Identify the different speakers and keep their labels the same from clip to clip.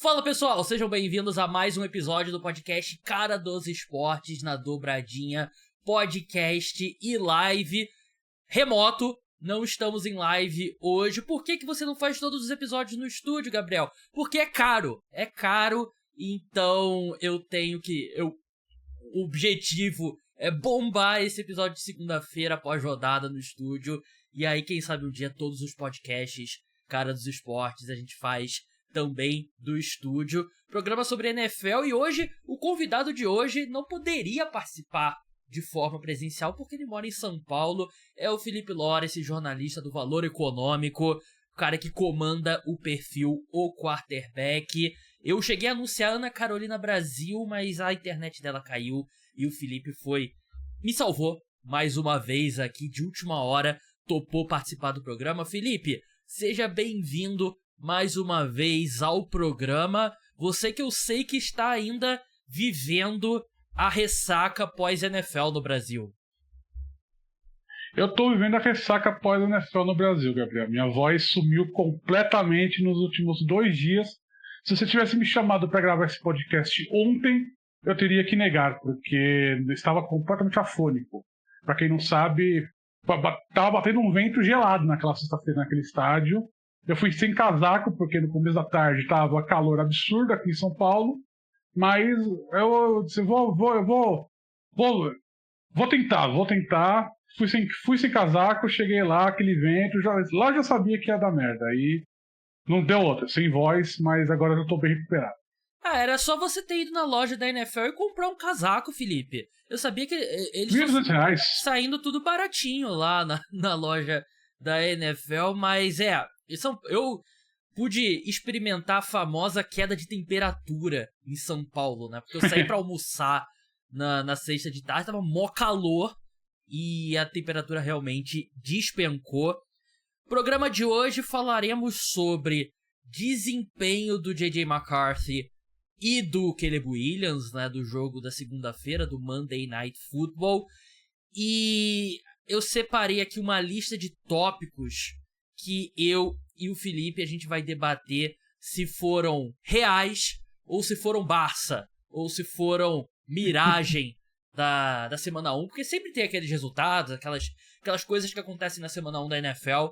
Speaker 1: Fala pessoal, sejam bem-vindos a mais um episódio do podcast Cara dos Esportes na Dobradinha, podcast e live remoto. Não estamos em live hoje. Por que você não faz todos os episódios no estúdio, Gabriel? Porque é caro, então o objetivo é bombar esse episódio de segunda-feira após rodada no estúdio, e aí quem sabe um dia todos os podcasts Cara dos Esportes a gente faz também do estúdio, programa sobre NFL, e hoje, o convidado de hoje não poderia participar de forma presencial, porque ele mora em São Paulo, é o Felipe Lora, esse jornalista do Valor Econômico, o cara que comanda o perfil O Quarterback. Eu cheguei a anunciar a Ana Carolina Brasil, mas a internet dela caiu, e o Felipe me salvou mais uma vez aqui, de última hora, topou participar do programa. Felipe, seja bem-vindo mais uma vez ao programa, você que eu sei que está ainda vivendo a ressaca pós-NFL no Brasil.
Speaker 2: Eu tô vivendo a ressaca pós-NFL no Brasil, Gabriel. Minha voz sumiu completamente nos últimos 2 dias. Se você tivesse me chamado para gravar esse podcast ontem, eu teria que negar, porque estava completamente afônico. Para quem não sabe, tava batendo um vento gelado naquela sexta-feira naquele estádio. Eu fui sem casaco, porque no começo da tarde tava calor absurdo aqui em São Paulo, mas eu disse, vou tentar. Fui sem casaco, cheguei lá, aquele vento, lá já sabia que ia dar merda, aí não deu outra, sem voz, mas agora eu tô bem recuperado.
Speaker 1: Era só você ter ido na loja da NFL e comprar um casaco, Felipe. Eu sabia que eles
Speaker 2: R$1.200.
Speaker 1: Saindo tudo baratinho lá na loja da NFL, mas eu pude experimentar a famosa queda de temperatura em São Paulo, né? Porque eu saí pra almoçar na sexta de tarde, tava mó calor e a temperatura realmente despencou. Programa de hoje falaremos sobre desempenho do J.J. McCarthy e do Caleb Williams, né? Do jogo da segunda-feira, do Monday Night Football. E eu separei aqui uma lista de tópicos que eu e o Felipe a gente vai debater se foram reais, ou se foram Barça, ou se foram miragem da semana 1, porque sempre tem aqueles resultados, aquelas coisas que acontecem na semana 1 da NFL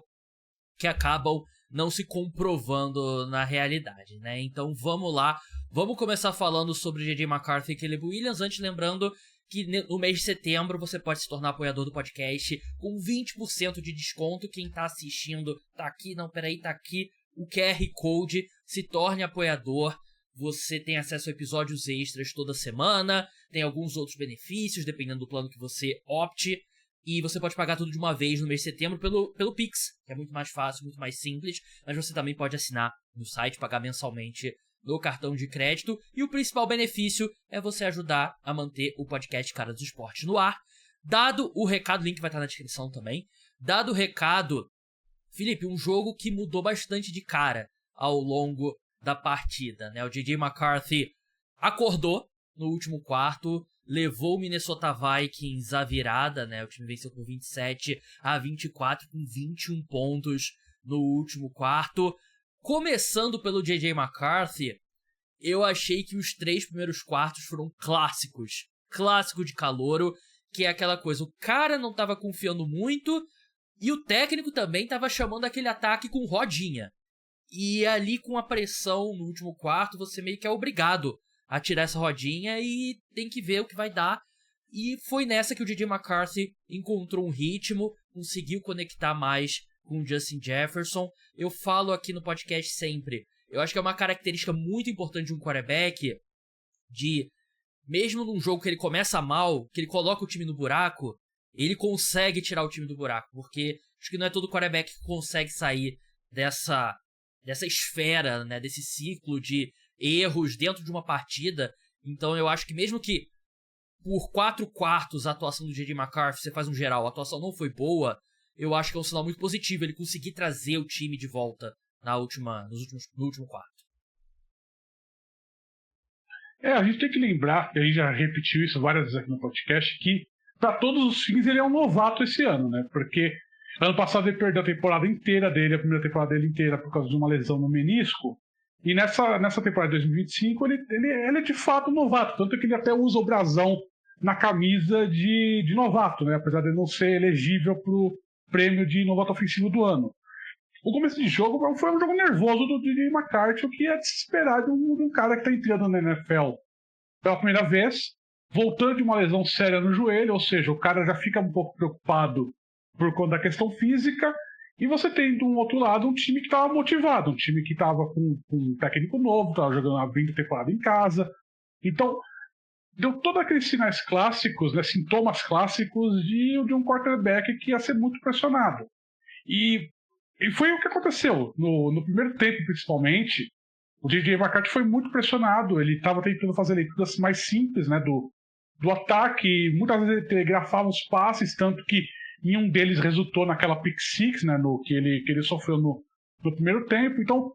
Speaker 1: que acabam não se comprovando na realidade, né? Então vamos lá, vamos começar falando sobre J.J. McCarthy e Caleb Williams, antes lembrando que no mês de setembro você pode se tornar apoiador do podcast com 20% de desconto. Quem tá assistindo, tá aqui o QR Code, se torne apoiador. Você tem acesso a episódios extras toda semana, tem alguns outros benefícios, dependendo do plano que você opte. E você pode pagar tudo de uma vez no mês de setembro pelo Pix, que é muito mais fácil, muito mais simples. Mas você também pode assinar no site, pagar mensalmente no cartão de crédito, e o principal benefício é você ajudar a manter o podcast Cara dos Esportes no ar. Dado o recado, o link vai estar na descrição também. Dado o recado, Felipe, um jogo que mudou bastante de cara ao longo da partida, né? O J.J. McCarthy acordou no último quarto, levou o Minnesota Vikings à virada, né? O time venceu por 27-24 com 21 pontos no último quarto. Começando pelo J.J. McCarthy, eu achei que os 3 primeiros quartos foram clássicos. Clássico de calouro, que é aquela coisa, o cara não tava confiando muito e o técnico também tava chamando aquele ataque com rodinha. E ali com a pressão no último quarto, você meio que é obrigado a tirar essa rodinha e tem que ver o que vai dar. E foi nessa que o J.J. McCarthy encontrou um ritmo, conseguiu conectar mais com o Justin Jefferson. Eu falo aqui no podcast sempre, eu acho que é uma característica muito importante de um quarterback, de, mesmo num jogo que ele começa mal, que ele coloca o time no buraco, ele consegue tirar o time do buraco, porque acho que não é todo quarterback que consegue sair dessa esfera, né, desse ciclo de erros dentro de uma partida. Então eu acho que mesmo que por 4 quartos a atuação do J.J. McCarthy, você faz um geral, a atuação não foi boa, eu acho que é um sinal muito positivo ele conseguir trazer o time de volta no último quarto.
Speaker 2: A gente tem que lembrar, e a gente já repetiu isso várias vezes aqui no podcast, que para todos os fins ele é um novato esse ano, né? Porque ano passado ele perdeu a temporada inteira dele, a primeira temporada dele inteira, por causa de uma lesão no menisco. E nessa temporada de 2025, ele é de fato novato, tanto que ele até usa o brasão na camisa de novato, né? Apesar de não ser elegível para o prêmio de novato ofensivo do ano. O começo de jogo foi um jogo nervoso do DJ McCarthy, o que é de se esperar de um cara que está entrando na NFL pela primeira vez, voltando de uma lesão séria no joelho, ou seja, o cara já fica um pouco preocupado por conta da questão física, e você tem do outro lado um time que estava motivado, um time que estava com um técnico novo, estava jogando a 20 temporada em casa. Então, deu todos aqueles sinais clássicos, né, sintomas clássicos de um quarterback que ia ser muito pressionado. E foi o que aconteceu. No primeiro tempo, principalmente, o DJ McCarthy foi muito pressionado. Ele estava tentando fazer leituras mais simples, né, do ataque. Muitas vezes ele telegrafava os passes, tanto que nenhum deles resultou naquela pick six, né, que ele sofreu no primeiro tempo. Então,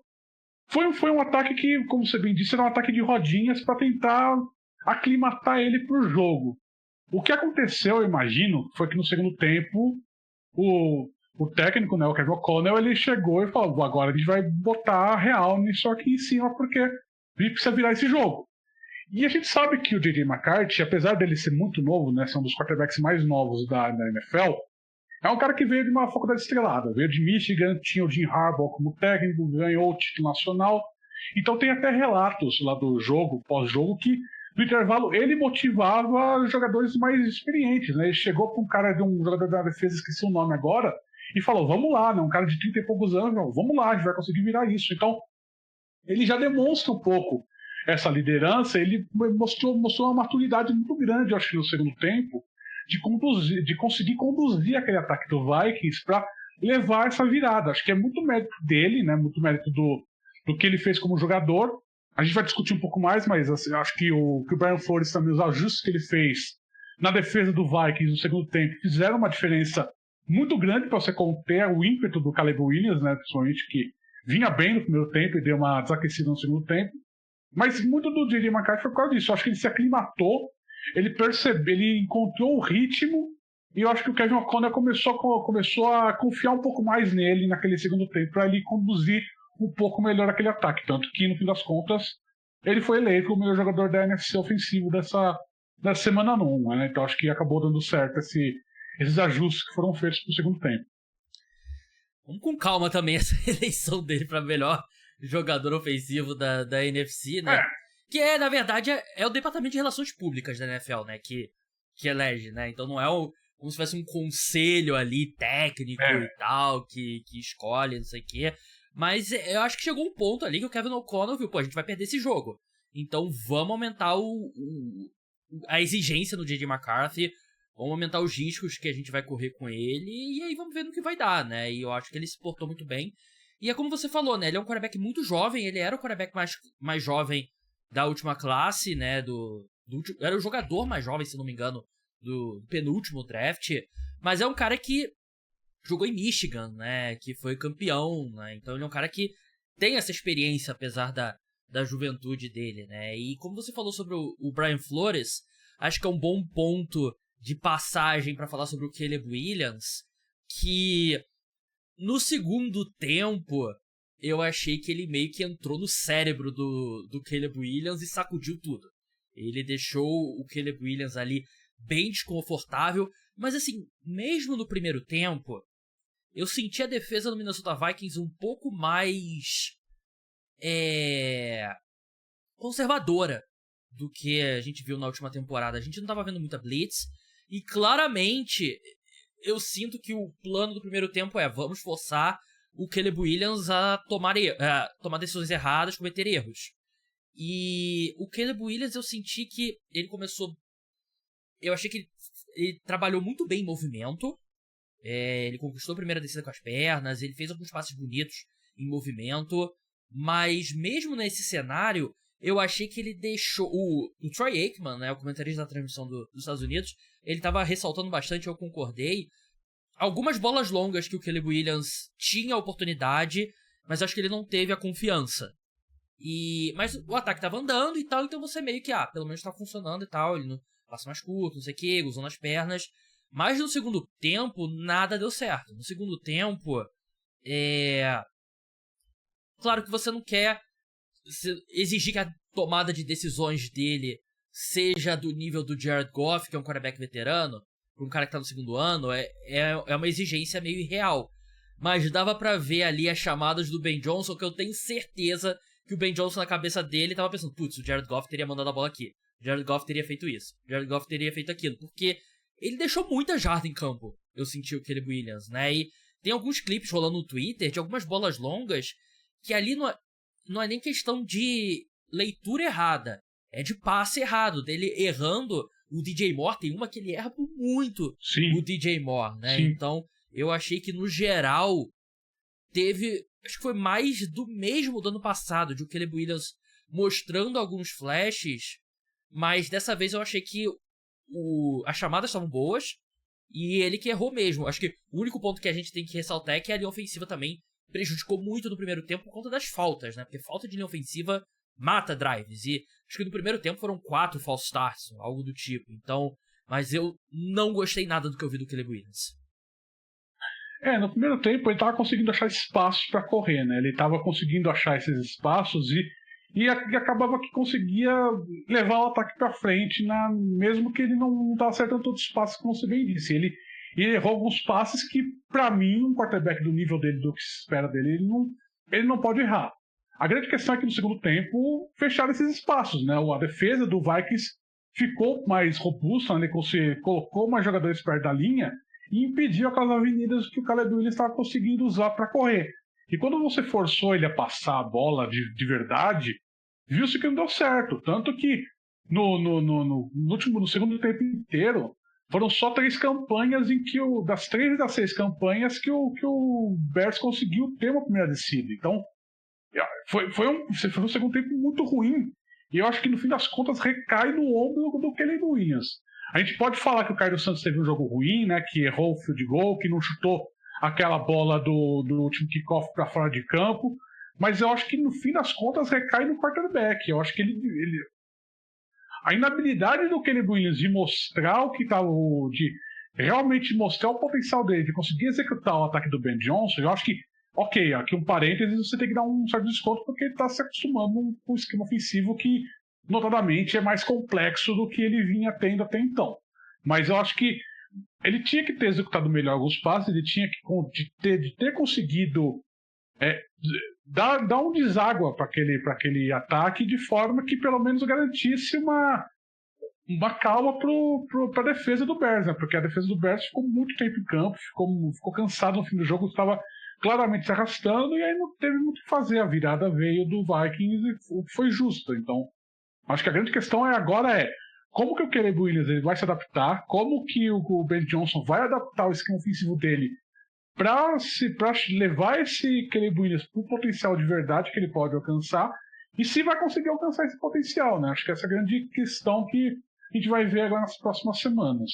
Speaker 2: foi um ataque que, como você bem disse, era um ataque de rodinhas para tentar aclimatar ele para o jogo. O que aconteceu, eu imagino, foi que no segundo tempo o técnico, né, o Kevin O'Connell, ele chegou e falou: agora a gente vai botar real nisso aqui em cima, porque a gente precisa virar esse jogo. E a gente sabe que o J.J. McCarthy, apesar dele ser muito novo, né, ser um dos quarterbacks mais novos da NFL, é um cara que veio de uma faculdade estrelada, veio de Michigan, tinha o Jim Harbaugh como técnico, ganhou o título nacional. Então tem até relatos lá do jogo, pós-jogo, que no intervalo ele motivava jogadores mais experientes, né? Ele chegou para um cara de um jogador da defesa, esqueci o nome agora, e falou: vamos lá, né? Um cara de 30 e poucos anos, vamos lá, a gente vai conseguir virar isso. Então, ele já demonstra um pouco essa liderança, ele mostrou uma maturidade muito grande, eu acho que no segundo tempo, de conseguir conduzir aquele ataque do Vikings para levar essa virada. Acho que é muito mérito dele, né? Muito mérito do que ele fez como jogador. A gente vai discutir um pouco mais, mas assim, acho que o Brian Flores também, os ajustes que ele fez na defesa do Vikings no segundo tempo, fizeram uma diferença muito grande para você conter o ímpeto do Caleb Williams, né, principalmente, que vinha bem no primeiro tempo e deu uma desaquecida no segundo tempo. Mas muito do J.J. McCarthy foi por causa disso. Eu acho que ele se aclimatou, ele encontrou o ritmo, e eu acho que o Kevin O'Connell começou a confiar um pouco mais nele naquele segundo tempo, para ele conduzir um pouco melhor aquele ataque. Tanto que, no fim das contas, ele foi eleito o melhor jogador da NFC ofensivo dessa semana 1, né? Então acho que acabou dando certo esses ajustes que foram feitos pro segundo tempo.
Speaker 1: Vamos com calma também essa eleição dele para melhor jogador ofensivo da NFC, né? Que na verdade, é o Departamento de Relações Públicas da NFL, né? Que elege, né? Então não é como se fosse um conselho ali técnico e tal, que escolhe, não sei o quê. Mas eu acho que chegou um ponto ali que o Kevin O'Connell viu: pô, a gente vai perder esse jogo. Então vamos aumentar a exigência do J.J. McCarthy, vamos aumentar os riscos que a gente vai correr com ele, e aí vamos ver no que vai dar, né? E eu acho que ele se portou muito bem. E é como você falou, né? Ele é um quarterback muito jovem, ele era o quarterback mais jovem da última classe, né? Era o jogador mais jovem, se não me engano, do penúltimo draft. Mas é um cara que jogou em Michigan, né? Que foi campeão, né? Então ele é um cara que tem essa experiência, apesar da juventude dele, né? E como você falou sobre o Brian Flores, acho que é um bom ponto de passagem para falar sobre o Caleb Williams, que no segundo tempo eu achei que ele meio que entrou no cérebro do Caleb Williams e sacudiu tudo. Ele deixou o Caleb Williams ali bem desconfortável, mas assim, mesmo no primeiro tempo, eu senti a defesa do Minnesota Vikings um pouco mais conservadora do que a gente viu na última temporada. A gente não estava vendo muita blitz, e claramente eu sinto que o plano do primeiro tempo vamos forçar o Caleb Williams a tomar decisões erradas, cometer erros. E o Caleb Williams, eu senti que ele começou... Eu achei que ele trabalhou muito bem em movimento. Ele conquistou a primeira descida com as pernas, ele fez alguns passes bonitos em movimento, mas mesmo nesse cenário, eu achei que ele deixou... O Troy Aikman, né, o comentarista da transmissão dos Estados Unidos, ele estava ressaltando bastante, eu concordei, algumas bolas longas que o Caleb Williams tinha a oportunidade, mas acho que ele não teve a confiança. Mas o ataque estava andando e tal, então você meio que, pelo menos está funcionando e tal, ele não passa mais curto, não sei o que, usando as pernas. Mas no segundo tempo, nada deu certo. No segundo tempo, claro que você não quer exigir que a tomada de decisões dele seja do nível do Jared Goff, que é um quarterback veterano, para um cara que tá no segundo ano, é uma exigência meio irreal. Mas dava pra ver ali as chamadas do Ben Johnson, que eu tenho certeza que o Ben Johnson na cabeça dele tava pensando, putz, o Jared Goff teria mandado a bola aqui, o Jared Goff teria feito isso, o Jared Goff teria feito aquilo, porque ele deixou muita jarda em campo, eu senti o Caleb Williams, né, e tem alguns clipes rolando no Twitter de algumas bolas longas, que ali não é nem questão de leitura errada, é de passe errado, dele errando o DJ Moore, tem uma que ele erra por muito.
Speaker 2: Sim.
Speaker 1: O DJ Moore, né,
Speaker 2: Sim.
Speaker 1: então eu achei que no geral teve, acho que foi mais do mesmo do ano passado, de o Caleb Williams mostrando alguns flashes, mas dessa vez eu achei que as chamadas estavam boas e ele que errou mesmo. Acho que o único ponto que a gente tem que ressaltar é que a linha ofensiva também prejudicou muito no primeiro tempo por conta das faltas, né? Porque falta de linha ofensiva mata drives, e acho que no primeiro tempo foram 4 false starts, algo do tipo. Então, mas eu não gostei nada do que eu vi do Caleb Williams.
Speaker 2: No primeiro tempo ele estava conseguindo achar espaços para correr, né? Ele estava conseguindo achar esses espaços e acabava que conseguia levar o ataque para frente, mesmo que ele não estava acertando todos os passes, como você bem disse. Ele errou alguns passes que, para mim, um quarterback do nível dele, do que se espera dele, ele não pode errar. A grande questão é que no segundo tempo fecharam esses espaços, né? A defesa do Vikings ficou mais robusta, né? Você colocou mais jogadores perto da linha e impediu aquelas avenidas que o Caleb Williams estava conseguindo usar para correr. E quando você forçou ele a passar a bola de verdade, viu-se que não deu certo. Tanto que no segundo tempo inteiro, foram só 3 campanhas em que das 3 das 6 campanhas que o Bears conseguiu ter uma primeira descida. Então, foi um segundo tempo muito ruim. E eu acho que no fim das contas recai no ombro do Caleb Williams. A gente pode falar que o Cairo Santos teve um jogo ruim, né? Que errou o field goal, que não chutou aquela bola do último kickoff para fora de campo. Mas eu acho que no fim das contas recai no quarterback. Eu acho que a inabilidade do Caleb Williams de mostrar o que estava, de realmente mostrar o potencial dele, de conseguir executar o ataque do Ben Johnson, eu acho que, ok, aqui um parênteses, você tem que dar um certo desconto porque ele está se acostumando com um esquema ofensivo que, notadamente, é mais complexo do que ele vinha tendo até então. Mas eu acho que ele tinha que ter executado melhor alguns passes, ele tinha que ter conseguido dar um deságua para aquele ataque de forma que pelo menos garantisse uma calma para a defesa do Bears, né? Porque a defesa do Bears ficou muito tempo em campo, ficou cansado no fim do jogo, estava claramente se arrastando e aí não teve muito o que fazer. A virada veio do Vikings e foi justa. Então, acho que a grande questão agora é como que o Caleb Williams ele vai se adaptar, como que o Ben Johnson vai adaptar o esquema ofensivo dele para levar esse Caleb Williams para o potencial de verdade que ele pode alcançar e se vai conseguir alcançar esse potencial, né? Acho que essa é a grande questão que a gente vai ver agora nas próximas semanas.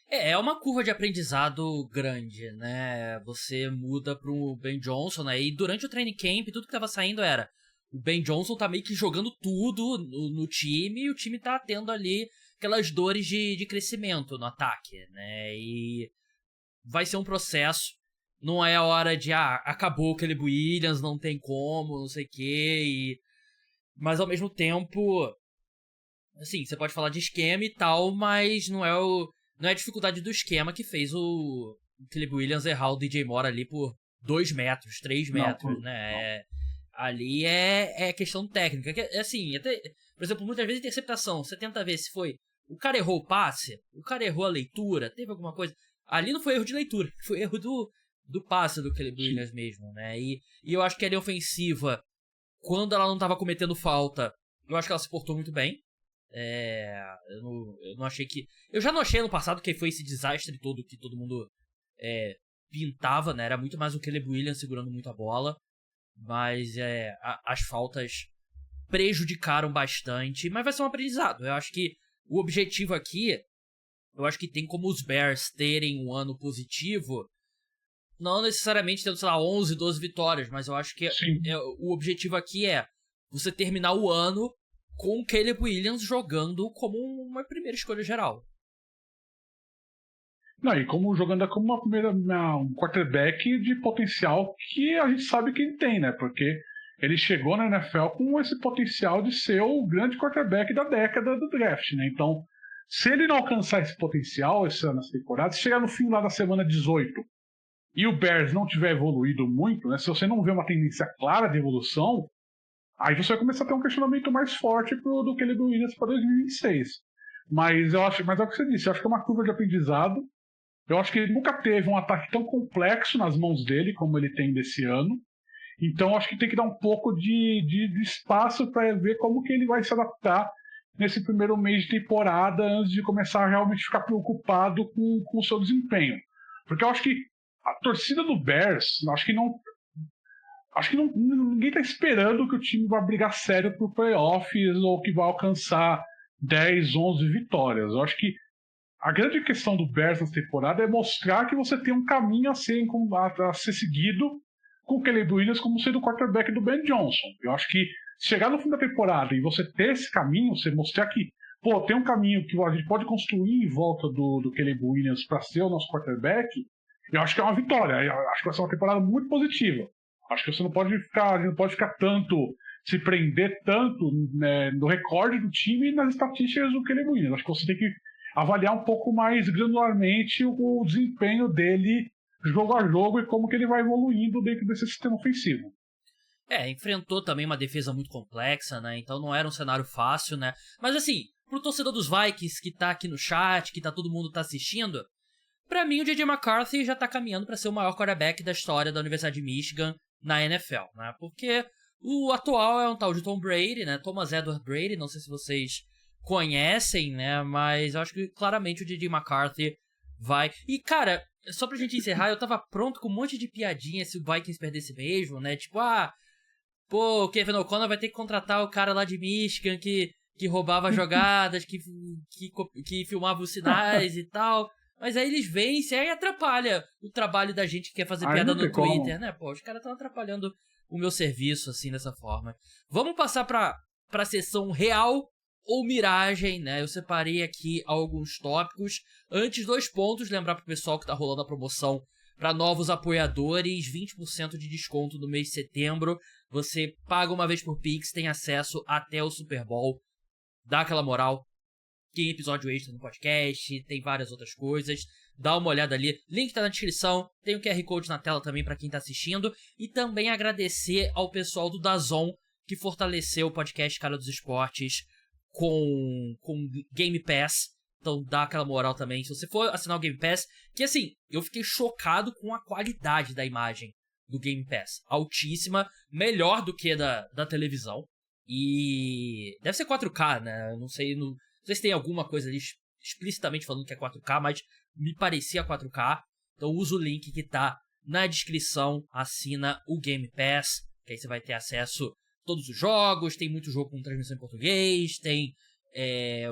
Speaker 1: É uma curva de aprendizado grande, né? Você muda pro Ben Johnson, né? E durante o training camp, tudo que tava saindo era o Ben Johnson tá meio que jogando tudo no time e o time tá tendo ali aquelas dores de crescimento no ataque, né? E vai ser um processo. Não é a hora de, acabou o Caleb Williams, não tem como, não sei o quê. Mas ao mesmo tempo, assim, você pode falar de esquema e tal, mas não é a dificuldade do esquema que fez o Caleb Williams errar o DJ Moore ali por 2 metros, 3 metros, né? Ali é questão técnica. Assim, até, por exemplo, muitas vezes interceptação, você tenta ver se foi. O cara errou o passe, o cara errou a leitura, teve alguma coisa. Ali não foi erro de leitura, foi erro do passe do Caleb Williams mesmo, né? E eu acho que a linha ofensiva, quando ela não estava cometendo falta, eu acho que ela se portou muito bem. Eu não achei que... Eu já não achei no passado que foi esse desastre todo que todo mundo pintava, né? Era muito mais o Caleb Williams segurando muito a bola. Mas as faltas prejudicaram bastante. Mas vai ser um aprendizado. Eu acho que o objetivo aqui... Eu acho que tem como os Bears terem um ano positivo, não necessariamente tendo, sei lá, 11, 12 vitórias, mas eu acho que o objetivo aqui é você terminar o ano com o Caleb Williams jogando como uma primeira escolha geral.
Speaker 2: Não, e jogando como um quarterback de potencial que a gente sabe que ele tem, né? Porque ele chegou na NFL com esse potencial de ser o grande quarterback da década do draft, né? Então, se ele não alcançar esse potencial nessa temporada, se chegar no fim lá da semana 18 e o Bears não tiver evoluído muito, né? Se você não vê uma tendência clara de evolução, aí você vai começar a ter um questionamento mais forte do Caleb Williams para 2026. Mas é o que você disse, eu acho que é uma curva de aprendizado. Eu acho que ele nunca teve um ataque tão complexo nas mãos dele como ele tem desse ano. Então acho que tem que dar um pouco de espaço para ver como que ele vai se adaptar nesse primeiro mês de temporada antes de começar a realmente ficar preocupado com o seu desempenho. Porque eu acho que a torcida do Bears, acho que ninguém está esperando que o time vá brigar sério por playoffs ou que vai alcançar 10, 11 vitórias. Eu acho que a grande questão do Bears nessa temporada é mostrar que você tem um caminho a ser seguido com o Caleb Williams como sendo o quarterback do Ben Johnson. Eu acho que se chegar no fim da temporada e você ter esse caminho, você mostrar que tem um caminho que a gente pode construir em volta do Caleb Williams para ser o nosso quarterback, eu acho que é uma vitória. Eu acho que vai ser uma temporada muito positiva. Acho que você não pode ficar tanto, se prender tanto, né, no recorde do time e nas estatísticas do Caleb Williams. Acho que você tem que avaliar um pouco mais granularmente o desempenho dele jogo a jogo e como que ele vai evoluindo dentro desse sistema ofensivo.
Speaker 1: Enfrentou também uma defesa muito complexa, né? Então não era um cenário fácil, né? Mas assim, pro torcedor dos Vikings que tá aqui no chat, que todo mundo tá assistindo, pra mim o J.J. McCarthy já tá caminhando pra ser o maior quarterback da história da Universidade de Michigan na NFL, né? Porque o atual é um tal de Tom Brady, né? Thomas Edward Brady, não sei se vocês conhecem, né? Mas eu acho que claramente o J.J. McCarthy vai... E, cara, só pra gente encerrar, eu tava pronto com um monte de piadinha se o Vikings perdesse mesmo, né? Tipo, o Kevin O'Connor vai ter que contratar o cara lá de Michigan que roubava jogadas, que filmava os sinais e tal. Mas aí eles vencem, aí atrapalha o trabalho da gente que quer fazer piada no Twitter, né? Os caras estão atrapalhando o meu serviço, assim, dessa forma. Vamos passar pra sessão real ou miragem, né? Eu separei aqui alguns tópicos. Antes, 2 pontos, lembrar pro pessoal que tá rolando a promoção para novos apoiadores, 20% de desconto no mês de setembro. Você paga uma vez por Pix, tem acesso até o Super Bowl. Dá aquela moral. Tem episódio extra no podcast, tem várias outras coisas. Dá uma olhada ali. Link tá na descrição. Tem o QR Code na tela também para quem tá assistindo. E também agradecer ao pessoal do DAZN, que fortaleceu o podcast Cara dos Esportes com Game Pass. Então dá aquela moral também. Se você for assinar o Game Pass, que assim, eu fiquei chocado com a qualidade da imagem do Game Pass. Altíssima, melhor do que da televisão. E deve ser 4K, né? Não sei se tem alguma coisa ali explicitamente falando que é 4K, mas me parecia 4K. Então usa o link que tá na descrição, assina o Game Pass, que aí você vai ter acesso a todos os jogos, tem muito jogo com transmissão em português, tem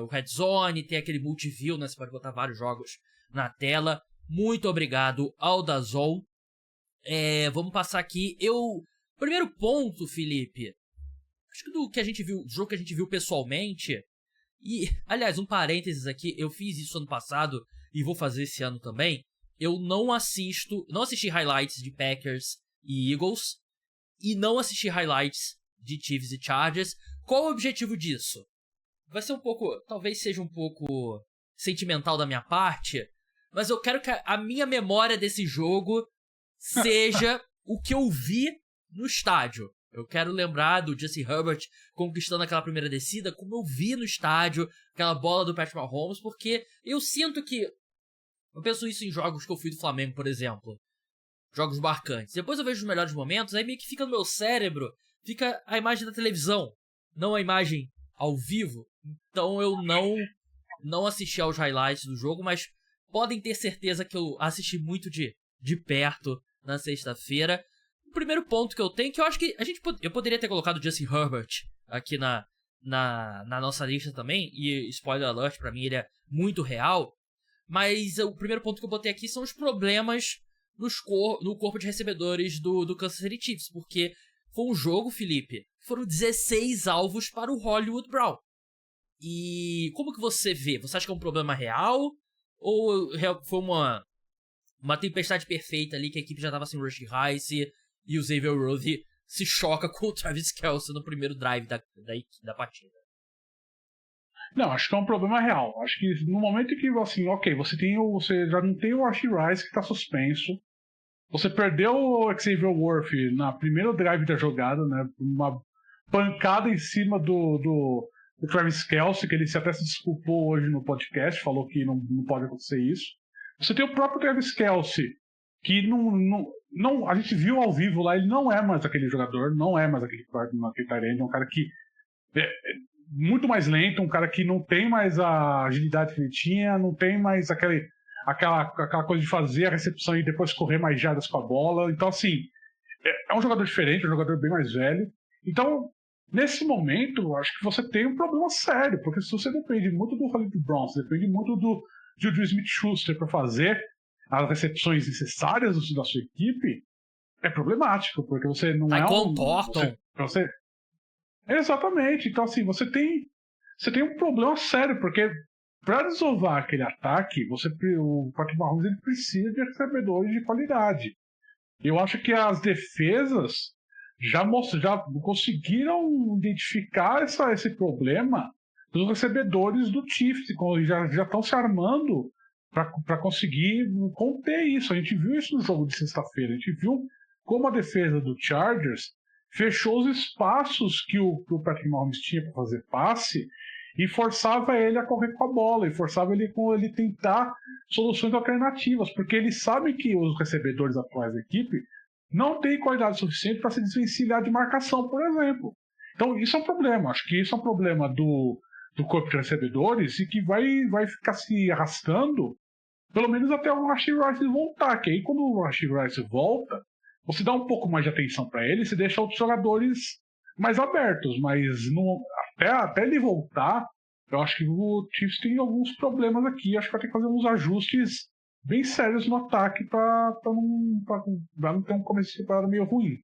Speaker 1: o Red Zone, tem aquele multiview, né? Você pode botar vários jogos na tela. Muito obrigado ao DAZN. Vamos passar aqui. Primeiro ponto, Felipe. Acho que do que a gente viu, do jogo que a gente viu pessoalmente. E, aliás, um parênteses aqui. Eu fiz isso ano passado e vou fazer esse ano também. Eu não assisti highlights de Packers e Eagles. E não assisti highlights de Chiefs e Chargers. Qual o objetivo disso? Vai ser talvez seja um pouco sentimental da minha parte, mas eu quero que a minha memória desse jogo seja o que eu vi no estádio. Eu quero lembrar do Justin Herbert conquistando aquela primeira descida, como eu vi no estádio, aquela bola do Patrick Mahomes, porque eu sinto que... Eu penso isso em jogos que eu fui do Flamengo, por exemplo. Jogos marcantes. Depois eu vejo os melhores momentos, aí meio que fica no meu cérebro, fica a imagem da televisão, não a imagem ao vivo. Então eu não assisti aos highlights do jogo, mas podem ter certeza que eu assisti muito de perto na sexta-feira. O primeiro ponto que eu tenho, que eu acho que eu poderia ter colocado o Justin Herbert aqui na nossa lista também, e spoiler alert, pra mim ele é muito real, mas o primeiro ponto que eu botei aqui são os problemas no corpo de recebedores do Kansas City Chiefs, porque foi um jogo, Felipe, foram 16 alvos para o Hollywood Brown. E como que você vê? Você acha que é um problema real? Ou foi uma tempestade perfeita ali que a equipe já estava sem Rashee Rice e o Xavier Rhodes se choca com o Travis Kelce no primeiro drive da partida.
Speaker 2: Não, acho que é um problema real. Acho que no momento que, assim, ok, você já não tem o Rashee Rice que está suspenso, você perdeu o Xavier Worth na primeiro drive da jogada, né? Uma pancada em cima do Travis Kelce, que ele até se desculpou hoje no podcast, falou que não pode acontecer isso. Você tem o próprio Travis Kelce, que não, a gente viu ao vivo lá, ele não é mais aquele jogador, não é mais aquele Tyrande, é um cara que é muito mais lento, um cara que não tem mais a agilidade que ele tinha, não tem mais aquela coisa de fazer a recepção e depois correr mais jardas com a bola. Então, assim, é um jogador diferente, um jogador bem mais velho. Então, nesse momento, acho que você tem um problema sério, porque se você depende muito do Hollywood Browns, depende muito do Juju Smith-Schuster para fazer as recepções necessárias da sua equipe, é problemático, porque você não é
Speaker 1: um... Thornton.
Speaker 2: Exatamente. Então, assim, você tem um problema sério, porque para desovar aquele ataque, o Patrick Mahomes ele precisa de recebedores de qualidade. Eu acho que as defesas já conseguiram identificar esse problema dos recebedores do Chiefs, já estão se armando para conseguir conter isso. A gente viu isso no jogo de sexta-feira. A gente viu como a defesa do Chargers fechou os espaços que o Patrick Mahomes tinha para fazer passe e forçava ele a correr com a bola, e forçava ele tentar soluções alternativas, porque eles sabem que os recebedores atuais da equipe não têm qualidade suficiente para se desvencilhar de marcação, por exemplo. Então isso é um problema. Acho que isso é um problema do corpo de recebedores e que vai ficar se arrastando pelo menos até o Rashee Rice voltar, que aí quando o Rashee Rice volta, você dá um pouco mais de atenção para ele, você deixa outros jogadores mais abertos, mas até ele voltar, eu acho que o Chiefs tem alguns problemas aqui, acho que vai ter que fazer uns ajustes bem sérios no ataque para não ter um começo de temporada meio ruim.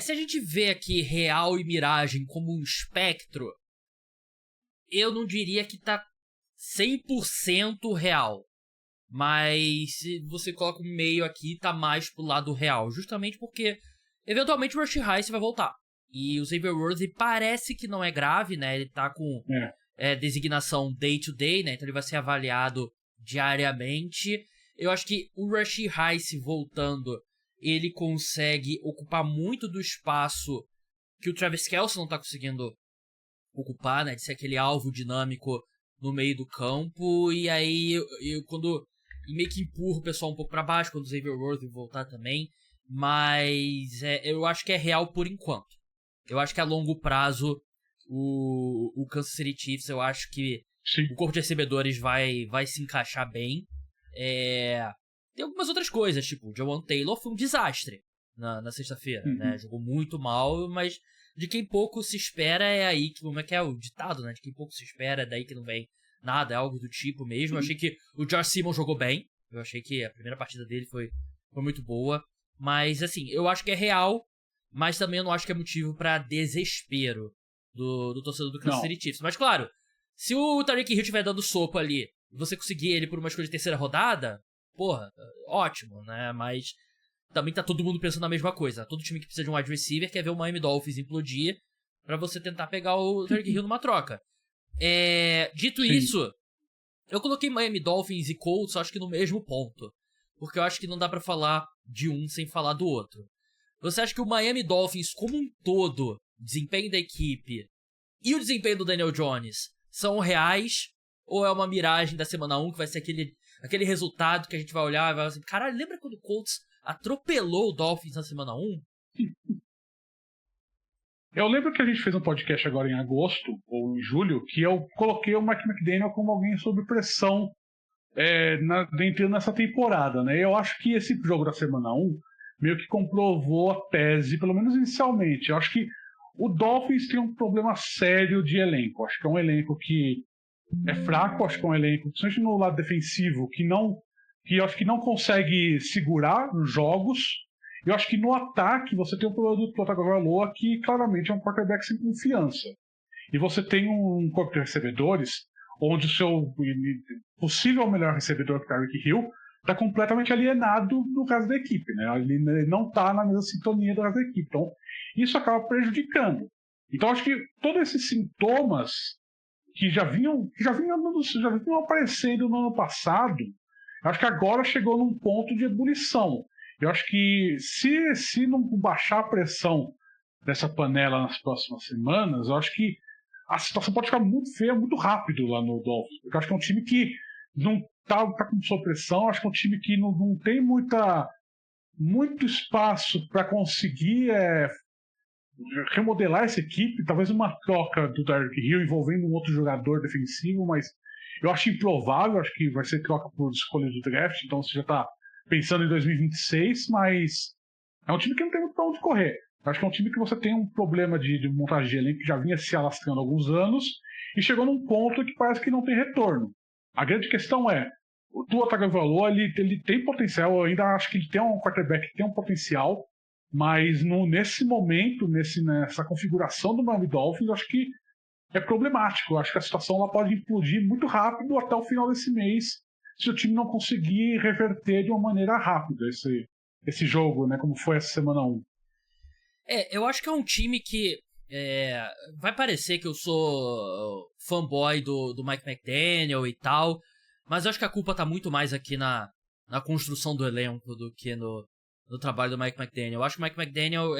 Speaker 1: Se a gente vê aqui real e miragem como um espectro, eu não diria que tá 100% real. Mas se você coloca um meio aqui, tá mais pro lado real. Justamente porque, eventualmente, o Rashee Rice vai voltar. E o Xavier Worthy parece que não é grave, né? Ele tá com designação day-to-day, né? Então ele vai ser avaliado diariamente. Eu acho que o Rashee Rice voltando, ele consegue ocupar muito do espaço que o Travis Kelce não tá conseguindo ocupar, né? De ser aquele alvo dinâmico no meio do campo. E aí, quando... E meio que empurra o pessoal um pouco pra baixo quando o Xavier Worthy voltar também. Mas eu acho que é real por enquanto. Eu acho que a longo prazo o Kansas City Chiefs, eu acho que
Speaker 2: Sim.
Speaker 1: O corpo de recebedores vai se encaixar bem. Tem algumas outras coisas, tipo, o Jawaan Taylor foi um desastre na sexta-feira, né? Jogou muito mal, mas de quem pouco se espera é aí, como é que é o ditado, né? De quem pouco se espera é daí que não vem nada, é algo do tipo mesmo. Eu achei que o Josh Simmons jogou bem, eu achei que a primeira partida dele foi muito boa, mas assim, eu acho que é real, mas também eu não acho que é motivo pra desespero do torcedor do Kansas City Chiefs. Mas claro, se o Tyreek Hill estiver dando soco ali e você conseguir ele por uma escolha de terceira rodada, porra, ótimo, né? Mas também tá todo mundo pensando na mesma coisa. Todo time que precisa de um wide receiver quer ver o Miami Dolphins implodir pra você tentar pegar o Tyreek Hill numa troca. Dito
Speaker 2: Sim.
Speaker 1: isso, eu coloquei Miami Dolphins e Colts, acho que no mesmo ponto. Porque eu acho que não dá pra falar de um sem falar do outro. Você acha que o Miami Dolphins como um todo, desempenho da equipe e o desempenho do Daniel Jones são reais? Ou é uma miragem da semana 1 que vai ser aquele resultado que a gente vai olhar e vai assim, caralho, lembra quando o Colts atropelou o Dolphins na semana 1?
Speaker 2: Eu lembro que a gente fez um podcast agora em agosto, ou em julho, que eu coloquei o Mike McDaniel como alguém sob pressão dentro nessa temporada, né? Eu acho que esse jogo da semana 1 meio que comprovou a tese, pelo menos inicialmente. Eu acho que o Dolphins tem um problema sério de elenco. Acho que é um elenco que é fraco, acho que é um elenco, principalmente no lado defensivo, que eu acho que não consegue segurar os jogos. Eu acho que no ataque você tem o problema do Tua Tagovailoa, que claramente é um quarterback sem confiança. E você tem um corpo de recebedores onde o seu possível melhor recebedor, Tyreek Hill, está completamente alienado do resto da equipe, né? Ele não está na mesma sintonia do resto da equipe. Então, isso acaba prejudicando. Então, acho que todos esses sintomas que já vinham aparecendo no ano passado, acho que agora chegou num ponto de ebulição. Eu acho que se não baixar a pressão dessa panela nas próximas semanas, eu acho que a situação pode ficar muito feia muito rápido lá no Dolphins. Porque eu acho que é um time que não tá com sob pressão, acho que é um time que não tem muito espaço para conseguir remodelar essa equipe. Talvez uma troca do Tyreek Hill envolvendo um outro jogador defensivo, mas eu acho improvável, acho que vai ser troca por escolha do draft, então você já está pensando em 2026, mas é um time que não tem muito para onde correr. Acho que é um time que você tem um problema de montagem de elenco que já vinha se alastrando há alguns anos e chegou num ponto que parece que não tem retorno. A grande questão é, o Tua Tagovailoa, ele tem potencial, eu ainda acho que ele tem um quarterback que tem um potencial, mas nesse momento, nessa configuração do Miami Dolphins, eu acho que é problemático. Eu acho que a situação ela pode implodir muito rápido até o final desse mês, se o time não conseguir reverter de uma maneira rápida esse jogo, né, como foi essa semana 1.
Speaker 1: Eu acho que é um time que vai parecer que eu sou fanboy do Mike McDaniel e tal, mas eu acho que a culpa tá muito mais aqui na construção do elenco do que no trabalho do Mike McDaniel. Eu acho que o Mike McDaniel,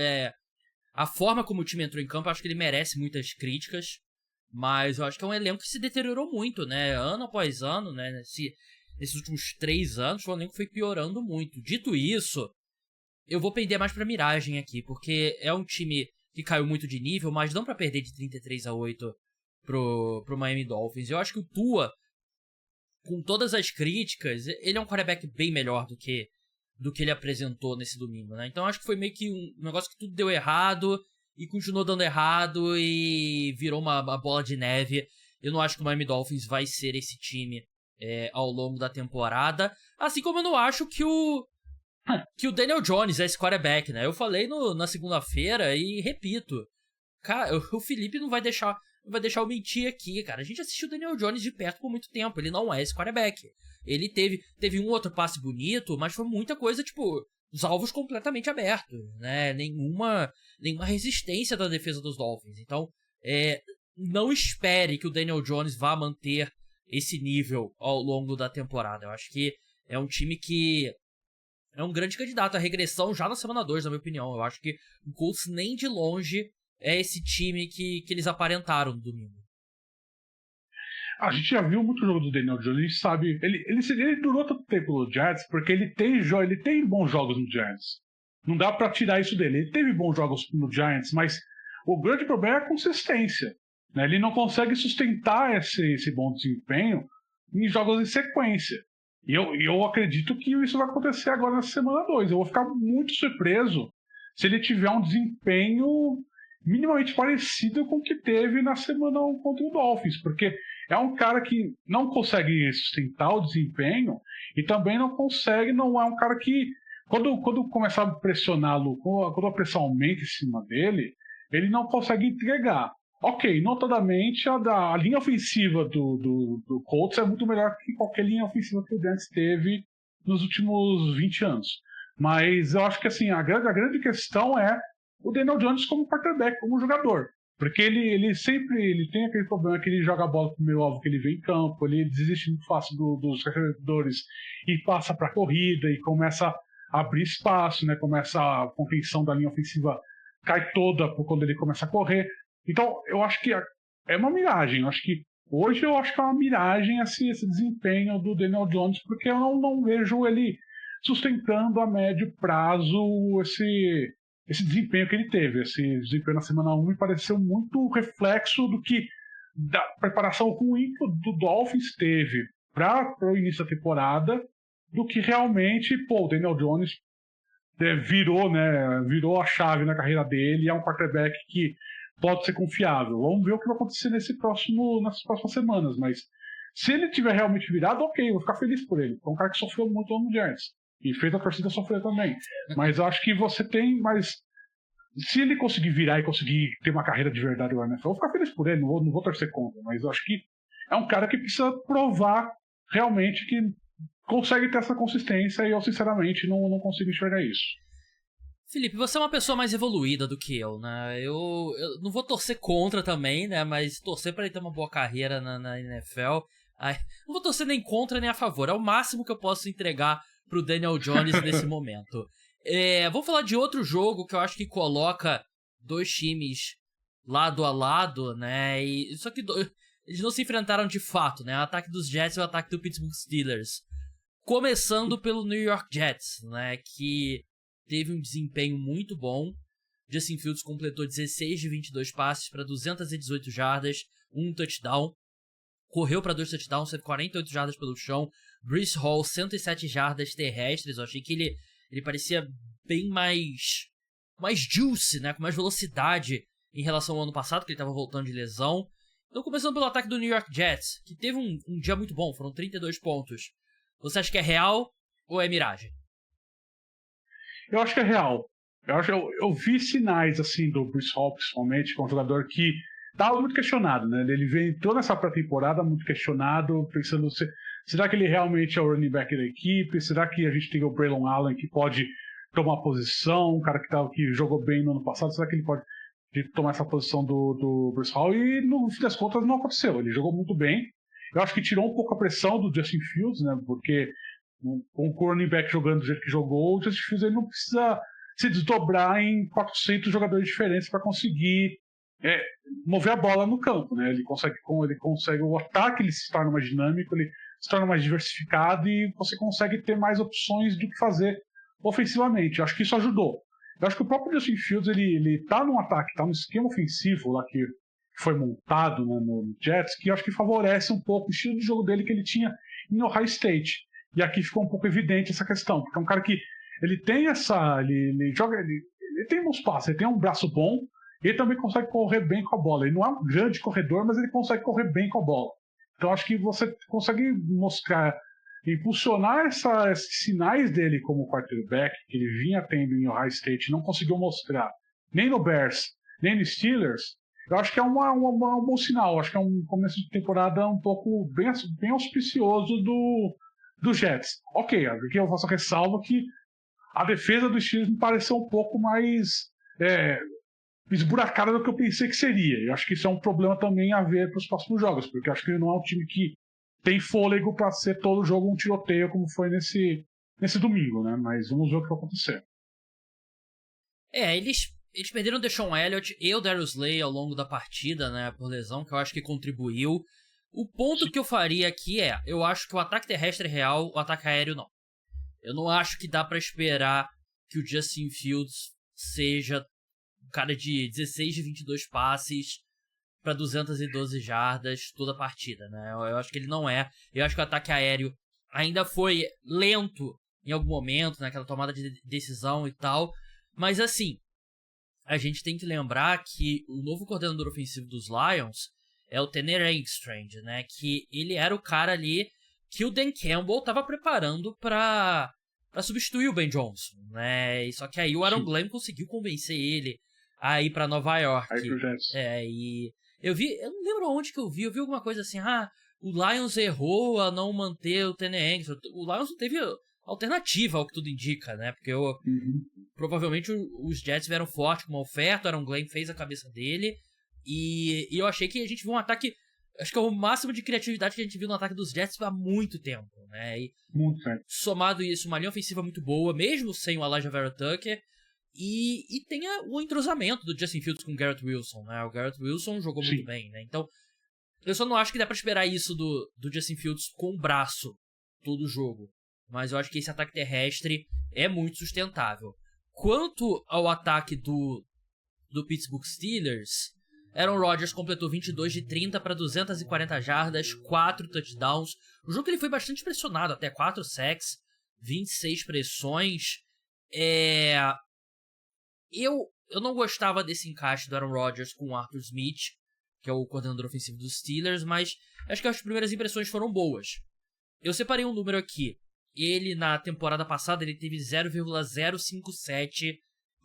Speaker 1: a forma como o time entrou em campo, eu acho que ele merece muitas críticas, mas eu acho que é um elenco que se deteriorou muito, né, ano após ano, né, nesses últimos 3 anos, o elenco foi piorando muito. Dito isso, eu vou pender mais pra miragem aqui, porque é um time que caiu muito de nível, mas não pra perder de 33-8 pro Miami Dolphins. Eu acho que o Tua, com todas as críticas, ele é um quarterback bem melhor do que ele apresentou nesse domingo, né? Então eu acho que foi meio que um negócio que tudo deu errado e continuou dando errado e virou uma bola de neve. Eu não acho que o Miami Dolphins vai ser esse time ao longo da temporada, assim como eu não acho que o Daniel Jones é esse quarterback, né? Eu falei na segunda-feira e repito. Cara, o Felipe não vai deixar eu mentir aqui, cara. A gente assistiu o Daniel Jones de perto por muito tempo. Ele não é esse quarterback. Ele teve um outro passe bonito, mas foi muita coisa, tipo, os alvos completamente abertos, né? Nenhuma resistência da defesa dos Dolphins. Então, não espere que o Daniel Jones vá manter esse nível ao longo da temporada. Eu acho que é um time que é um grande candidato à regressão já na semana 2, na minha opinião. Eu acho que o Colts nem de longe é esse time que eles aparentaram no domingo.
Speaker 2: A gente já viu muito jogo do Daniel Jones, a gente sabe. Ele durou tanto tempo no Giants porque ele tem bons jogos no Giants. Não dá pra tirar isso dele. Ele teve bons jogos no Giants, mas o grande problema é a consistência, né? Ele não consegue sustentar esse bom desempenho em jogos em sequência. E eu acredito que isso vai acontecer agora na semana 2. Eu vou ficar muito surpreso se ele tiver um desempenho minimamente parecido com o que teve na semana 1 contra o Dolphins, porque é um cara que não consegue sustentar o desempenho e também não é um cara que, quando começar a pressioná-lo, quando a pressão aumenta em cima dele, ele não consegue entregar. Ok, notadamente a linha ofensiva do Colts é muito melhor que qualquer linha ofensiva que o Giants teve nos últimos 20 anos. Mas eu acho que assim, a grande questão é o Daniel Jones como quarterback, como jogador. Porque ele sempre tem aquele problema que ele joga a bola pro primeiro alvo que ele vê em campo, ele desiste muito fácil dos recebedores e passa para a corrida e começa a abrir espaço, né? Começa a contenção da linha ofensiva cai toda quando ele começa a correr. Então, eu acho que é uma miragem. Hoje eu acho que é uma miragem esse desempenho do Daniel Jones, porque eu não vejo ele sustentando a médio prazo esse desempenho que ele teve. Esse desempenho na semana 1 me pareceu muito reflexo da preparação ruim que o Dolphins teve para o início da temporada, do que realmente, o Daniel Jones virou a chave na carreira dele, é um quarterback que pode ser confiável. Vamos ver o que vai acontecer nessas próximas semanas, mas se ele tiver realmente virado, ok, eu vou ficar feliz por ele. É um cara que sofreu muito no Giants e fez a torcida sofrer também. Mas eu acho que você tem mais. Se ele conseguir virar e conseguir ter uma carreira de verdade no NFL, eu vou ficar feliz por ele, não vou torcer contra, mas eu acho que é um cara que precisa provar realmente que consegue ter essa consistência e eu, sinceramente, não consigo enxergar isso.
Speaker 1: Felipe, você é uma pessoa mais evoluída do que eu, né? Eu não vou torcer contra também, né? Mas torcer pra ele ter uma boa carreira na NFL. Ai, não vou torcer nem contra nem a favor. É o máximo que eu posso entregar pro Daniel Jones nesse momento. Vou falar de outro jogo que eu acho que coloca dois times lado a lado, né? Só que eles não se enfrentaram de fato, né? O ataque dos Jets e o ataque do Pittsburgh Steelers. Começando pelo New York Jets, né? Que teve um desempenho muito bom. Justin Fields completou 16 de 22 passes para 218 jardas, um touchdown. Correu para 2 touchdowns, teve 48 jardas pelo chão. Breece Hall, 107 jardas terrestres. Eu achei que ele parecia bem mais juicy, né? Com mais velocidade em relação ao ano passado, que ele estava voltando de lesão. Então, começando pelo ataque do New York Jets, que teve um dia muito bom, foram 32 pontos. Você acha que é real ou é miragem?
Speaker 2: Eu acho que é real. Eu vi sinais assim do Breece Hall, principalmente, que é um jogador que estava muito questionado, né? Ele entrou nessa pré-temporada muito questionado, pensando, será que ele realmente é o running back da equipe? Será que a gente tem o Braylon Allen que pode tomar posição, um cara que jogou bem no ano passado, será que ele pode tomar essa posição do Breece Hall? E no fim das contas não aconteceu, ele jogou muito bem. Eu acho que tirou um pouco a pressão do Justin Fields, né? Porque com o running back jogando do jeito que jogou, o Justin Fields ele não precisa se desdobrar em 400 jogadores diferentes para conseguir mover a bola no campo, né? Ele consegue o ataque, ele se torna mais dinâmico, ele se torna mais diversificado e você consegue ter mais opções do que fazer ofensivamente. Eu acho que isso ajudou. Eu acho que o próprio Justin Fields ele tá num ataque, tá num esquema ofensivo lá que foi montado, né, no Jets, que eu acho que favorece um pouco o estilo de jogo dele que ele tinha em Ohio State. E aqui ficou um pouco evidente essa questão, porque é um cara que ele tem ele tem bons passos, ele tem um braço bom, e ele também consegue correr bem com a bola. Ele não é um grande corredor, mas ele consegue correr bem com a bola. Então acho que você consegue mostrar, impulsionar esses sinais dele como quarterback, que ele vinha tendo em Ohio State e não conseguiu mostrar, nem no Bears, nem no Steelers. Eu acho que é um bom sinal. Eu acho que é um começo de temporada um pouco bem auspicioso do Jets. Ok, aqui eu faço a ressalva que a defesa dos Steelers me pareceu um pouco mais esburacada do que eu pensei que seria. Eu acho que isso é um problema também a ver para os próximos jogos, porque eu acho que ele não é um time que tem fôlego para ser todo jogo um tiroteio como foi nesse domingo, né? Mas vamos ver o que vai acontecer.
Speaker 1: Eles perderam o Deshaun Elliott e o Darius Slay ao longo da partida, né, por lesão, que eu acho que contribuiu. O ponto que eu faria aqui eu acho que o ataque terrestre é real, o ataque aéreo não. Eu não acho que dá pra esperar que o Justin Fields seja um cara de 16 de 22 passes pra 212 jardas toda a partida, né? Eu acho que ele não é. Eu acho que o ataque aéreo ainda foi lento em algum momento, naquela tomada de decisão e tal. Mas assim, a gente tem que lembrar que o novo coordenador ofensivo dos Lions é o Tanner Engstrand, né? Que ele era o cara ali que o Dan Campbell estava preparando para substituir o Ben Johnson, né? Só que aí o Aaron Glenn conseguiu convencer ele a ir para Nova York. E eu não lembro onde que eu vi alguma coisa assim, o Lions errou a não manter o Tanner Engstrand. O Lions não teve alternativa ao que tudo indica, né? Porque provavelmente os Jets vieram forte com uma oferta, o Aaron Glenn fez a cabeça dele, e eu achei que a gente viu um ataque, acho que é o máximo de criatividade que a gente viu no ataque dos Jets há muito tempo, né? E
Speaker 2: muito tempo.
Speaker 1: Somado isso, uma linha ofensiva muito boa, mesmo sem o Elijah Vera Tucker, e tem o entrosamento do Justin Fields com o Garrett Wilson, né? O Garrett Wilson jogou muito bem, né? Então, eu só não acho que dá pra esperar isso do Justin Fields com o braço todo o jogo. Mas eu acho que esse ataque terrestre é muito sustentável. Quanto ao ataque do Pittsburgh Steelers, Aaron Rodgers completou 22 de 30 para 240 jardas, 4 touchdowns. O jogo que ele foi bastante pressionado, até 4 sacks, 26 pressões. Eu não gostava desse encaixe do Aaron Rodgers com o Arthur Smith, que é o coordenador ofensivo dos Steelers, mas acho que as primeiras impressões foram boas. Eu separei um número aqui. Ele, na temporada passada, ele teve 0,057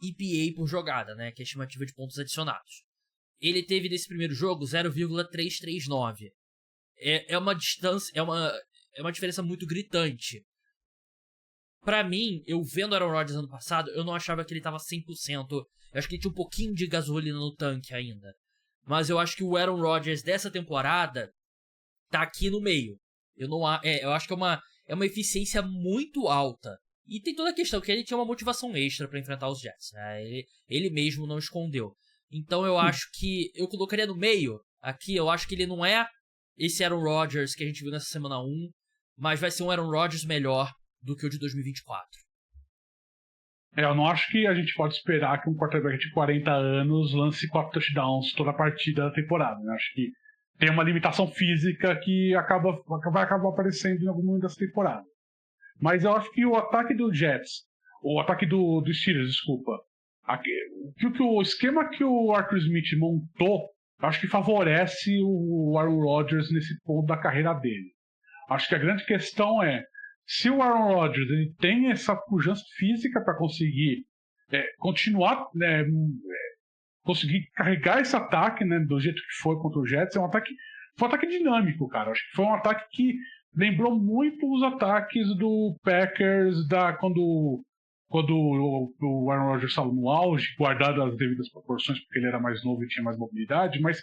Speaker 1: EPA por jogada, né? Que é a estimativa de pontos adicionados. Ele teve, nesse primeiro jogo, 0,339. É uma distância... é uma diferença muito gritante. Pra mim, eu vendo Aaron Rodgers ano passado, eu não achava que ele tava 100%. Eu acho que ele tinha um pouquinho de gasolina no tanque ainda. Mas eu acho que o Aaron Rodgers dessa temporada tá aqui no meio. Eu acho que é uma eficiência muito alta. E tem toda a questão que ele tinha uma motivação extra pra enfrentar os Jets, né? Ele mesmo não escondeu. Então eu acho que eu colocaria no meio aqui. Eu acho que ele não é esse Aaron Rodgers que a gente viu nessa semana 1, mas vai ser um Aaron Rodgers melhor do que o de 2024.
Speaker 2: Eu não acho que a gente pode esperar que um quarterback de 40 anos lance 4 touchdowns toda a partida da temporada, né? Acho que tem uma limitação física que vai acabar aparecendo em algum momento dessa temporada. Mas eu acho que o ataque do Jets, o ataque do Steelers, desculpa, o esquema que o Arthur Smith montou, acho que favorece o Aaron Rodgers nesse ponto da carreira dele. Acho que a grande questão é, se o Aaron Rodgers ele tem essa pujança física para conseguir continuar, conseguir carregar esse ataque, né, do jeito que foi contra o Jets, foi um ataque dinâmico, cara. Acho que foi um ataque que lembrou muito os ataques do Packers quando o Aaron Rodgers estava no auge, guardado as devidas proporções, porque ele era mais novo e tinha mais mobilidade, mas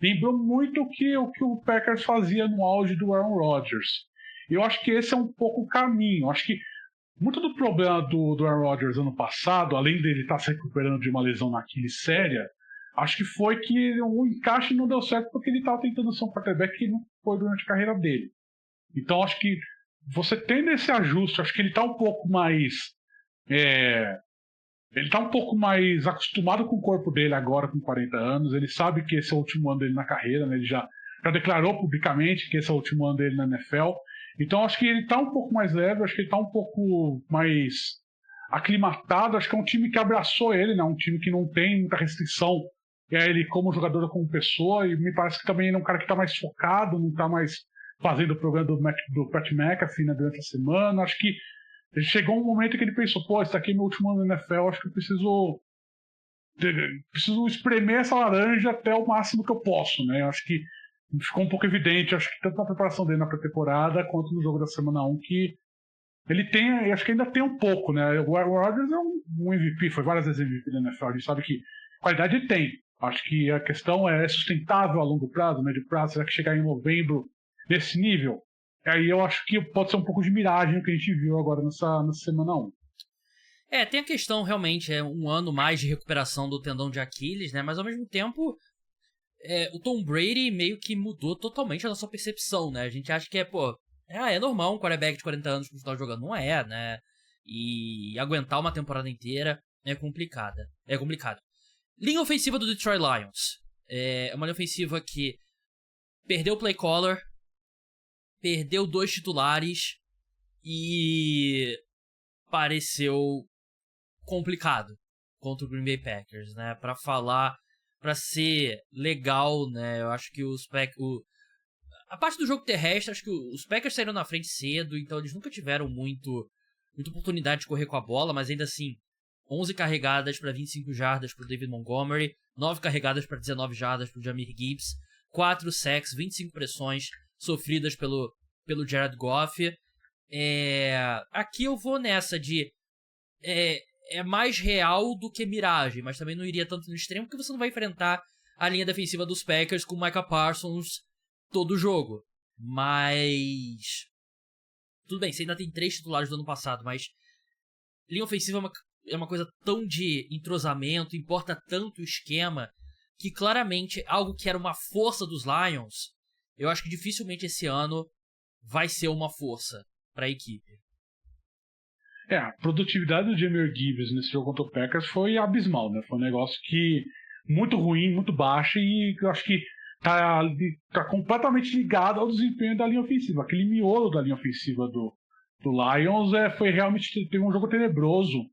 Speaker 2: lembrou muito o que o Packers fazia no auge do Aaron Rodgers. Eu acho que esse é um pouco o caminho. Eu acho que muito do problema do Aaron Rodgers ano passado, além dele estar se recuperando de uma lesão na Aquiles séria, acho que foi que o encaixe não deu certo porque ele estava tentando ser um quarterback que não foi durante a carreira dele. Então acho que você tendo esse ajuste, acho que ele está um pouco mais ele está um pouco mais acostumado com o corpo dele agora com 40 anos, ele sabe que esse é o último ano dele na carreira, né? Ele já declarou publicamente que esse é o último ano dele na NFL. Então acho que ele está um pouco mais leve, acho que ele está um pouco mais aclimatado, acho que é um time que abraçou ele, né? Um time que não tem muita restrição ele como jogador ou como pessoa, e me parece que também ele é um cara que está mais focado, não está mais fazendo o programa do Pat McAfee, né, durante a semana. Acho que chegou um momento que ele pensou, pô, esse aqui é meu último ano na NFL, acho que eu preciso espremer essa laranja até o máximo que eu posso, né? Acho que ficou um pouco evidente, acho que tanto na preparação dele na pré-temporada quanto no jogo da semana 1, que ele tem, acho que ainda tem um pouco, né? O Aaron Rodgers é um MVP, foi várias vezes MVP da NFL, a gente sabe que qualidade ele tem. Acho que a questão é sustentável a longo prazo, médio prazo, será que chegar em novembro nesse nível? Aí eu acho que pode ser um pouco de miragem o que a gente viu agora nessa semana 1.
Speaker 1: Tem a questão, realmente, um ano mais de recuperação do tendão de Aquiles, né? Mas ao mesmo tempo, o Tom Brady meio que mudou totalmente a nossa percepção, né? A gente acha que é normal um quarterback de 40 anos continuar jogando. Não é, né? E aguentar uma temporada inteira é complicado. Linha ofensiva do Detroit Lions. É uma linha ofensiva que perdeu o play caller, perdeu 2 titulares e pareceu complicado contra o Green Bay Packers, né? Pra ser legal, né? Eu acho que a parte do jogo terrestre, acho que os Packers saíram na frente cedo, então eles nunca tiveram muita oportunidade de correr com a bola, mas ainda assim, 11 carregadas para 25 jardas para o David Montgomery, 9 carregadas para 19 jardas para o Jahmyr Gibbs, 4 sacks, 25 pressões sofridas pelo Jared Goff. Aqui eu vou nessa de é mais real do que miragem, mas também não iria tanto no extremo, porque você não vai enfrentar a linha defensiva dos Packers com o Micah Parsons todo o jogo. Mas tudo bem, você ainda tem 3 titulares do ano passado, mas linha ofensiva é uma coisa tão de entrosamento, importa tanto o esquema, que claramente algo que era uma força dos Lions, eu acho que dificilmente esse ano vai ser uma força para a equipe.
Speaker 2: A produtividade do Jahmyr Gibbs nesse jogo contra o Packers foi abismal, né? Foi um negócio que muito ruim, muito baixo, e eu acho que tá completamente ligado ao desempenho da linha ofensiva. Aquele miolo da linha ofensiva do Lions foi realmente, teve um jogo tenebroso.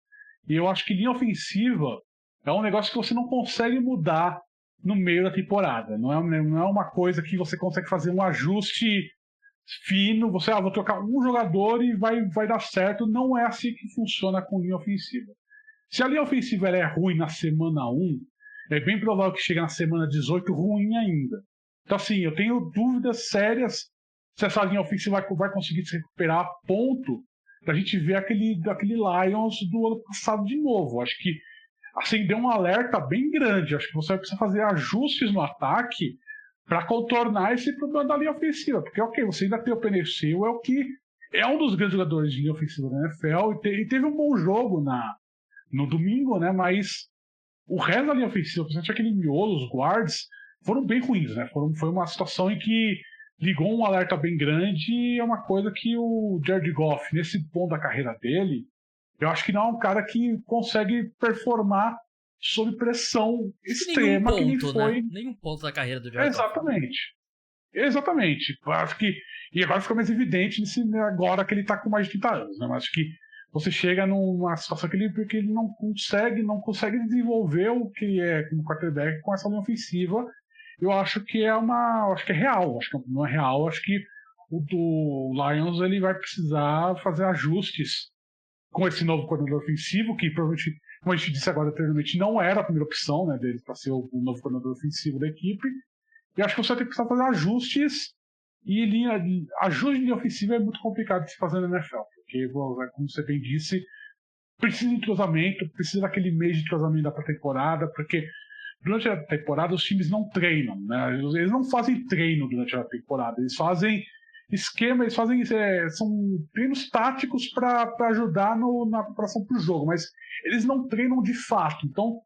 Speaker 2: E eu acho que linha ofensiva é um negócio que você não consegue mudar no meio da temporada. Não é uma coisa que você consegue fazer um ajuste fino, você vou trocar um jogador e vai dar certo. Não é assim que funciona com linha ofensiva. Se a linha ofensiva é ruim na semana 1, é bem provável que chegue na semana 18 ruim ainda. Então assim, eu tenho dúvidas sérias se essa linha ofensiva vai conseguir se recuperar a ponto da gente ver aquele Lions do ano passado de novo. Acho que acendeu um alerta bem grande. Acho que você vai precisar fazer ajustes no ataque para contornar esse problema da linha ofensiva. Porque, ok, você ainda tem o Penei Sewell, que é um dos grandes jogadores de linha ofensiva da NFL, e teve um bom jogo no domingo, né? Mas o resto da linha ofensiva, principalmente aquele miolo, os guards, foram bem ruins, né? Foi uma situação em que ligou um alerta bem grande, e é uma coisa que o Jared Goff, nesse ponto da carreira dele, eu acho que não é um cara que consegue performar sob pressão extrema, que nem foi.
Speaker 1: Né? Nenhum ponto da carreira do Jared Goff.
Speaker 2: Exatamente. Acho que. E agora fica mais evidente agora que ele tá com mais de 30 anos, né? Mas acho que você chega numa situação que ele não consegue desenvolver o que é como quarterback com essa linha ofensiva. Eu acho que acho que é real. Acho que não é real. Acho que o do Lions ele vai precisar fazer ajustes com esse novo coordenador ofensivo, que provavelmente, como a gente disse agora anteriormente, não era a primeira opção, né, dele para ser o novo coordenador ofensivo da equipe. E acho que você vai ter que precisar fazer ajustes, e ajuste de linha ofensiva é muito complicado de se fazer na NFL, porque, como você bem disse, precisa de entrosamento, precisa daquele mês de entrosamento da pré-temporada, porque durante a temporada os times não treinam, né? Eles não fazem treino durante a temporada, eles fazem esquema, são treinos táticos para ajudar na preparação para o jogo, mas eles não treinam de fato. Então,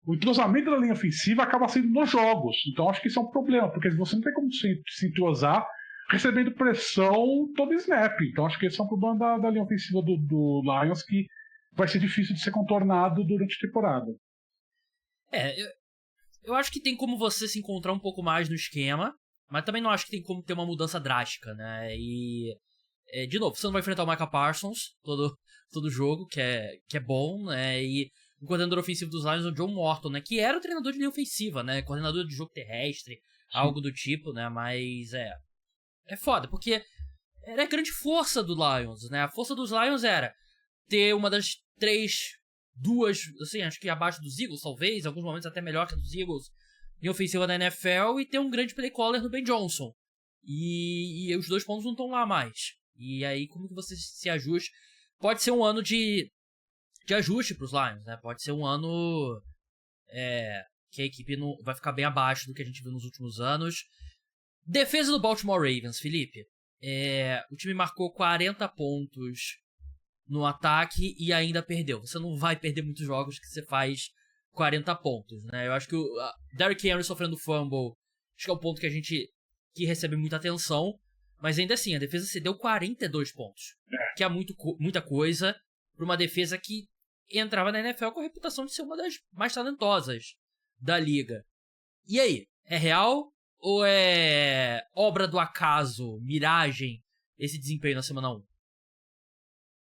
Speaker 2: o entrosamento da linha ofensiva acaba sendo nos jogos. Então, acho que isso é um problema, porque você não tem como se entrosar recebendo pressão todo snap. Então, acho que esse é um problema da linha ofensiva do Lions, que vai ser difícil de ser contornado durante a temporada.
Speaker 1: Eu acho que tem como você se encontrar um pouco mais no esquema, mas também não acho que tem como ter uma mudança drástica, né? E, de novo, você não vai enfrentar o Micah Parsons todo jogo, que é bom, né? E o coordenador ofensivo dos Lions é o John Morton, né? Que era o treinador de linha ofensiva, né? Coordenador de jogo terrestre, algo do tipo, né? Mas é foda, porque era a grande força do Lions, né? A força dos Lions era ter uma das duas, assim, acho que abaixo dos Eagles, talvez, em alguns momentos até melhor que a dos Eagles, em ofensiva da NFL, e ter um grande play caller no Ben Johnson. E os 2 pontos não estão lá mais. E aí, como que você se ajusta? Pode ser um ano de ajuste para os Lions, né? Pode ser um ano que a equipe não vai ficar bem abaixo do que a gente viu nos últimos anos. Defesa do Baltimore Ravens, Felipe. O time marcou 40 pontos no ataque e ainda perdeu. Você não vai perder muitos jogos que você faz 40 pontos, né? Eu acho que o Derrick Henry sofrendo fumble, acho que é o ponto que recebe muita atenção, mas ainda assim, a defesa cedeu 42 pontos, que é muita coisa para uma defesa que entrava na NFL com a reputação de ser uma das mais talentosas da liga. E aí, é real ou é obra do acaso, miragem, esse desempenho na semana 1?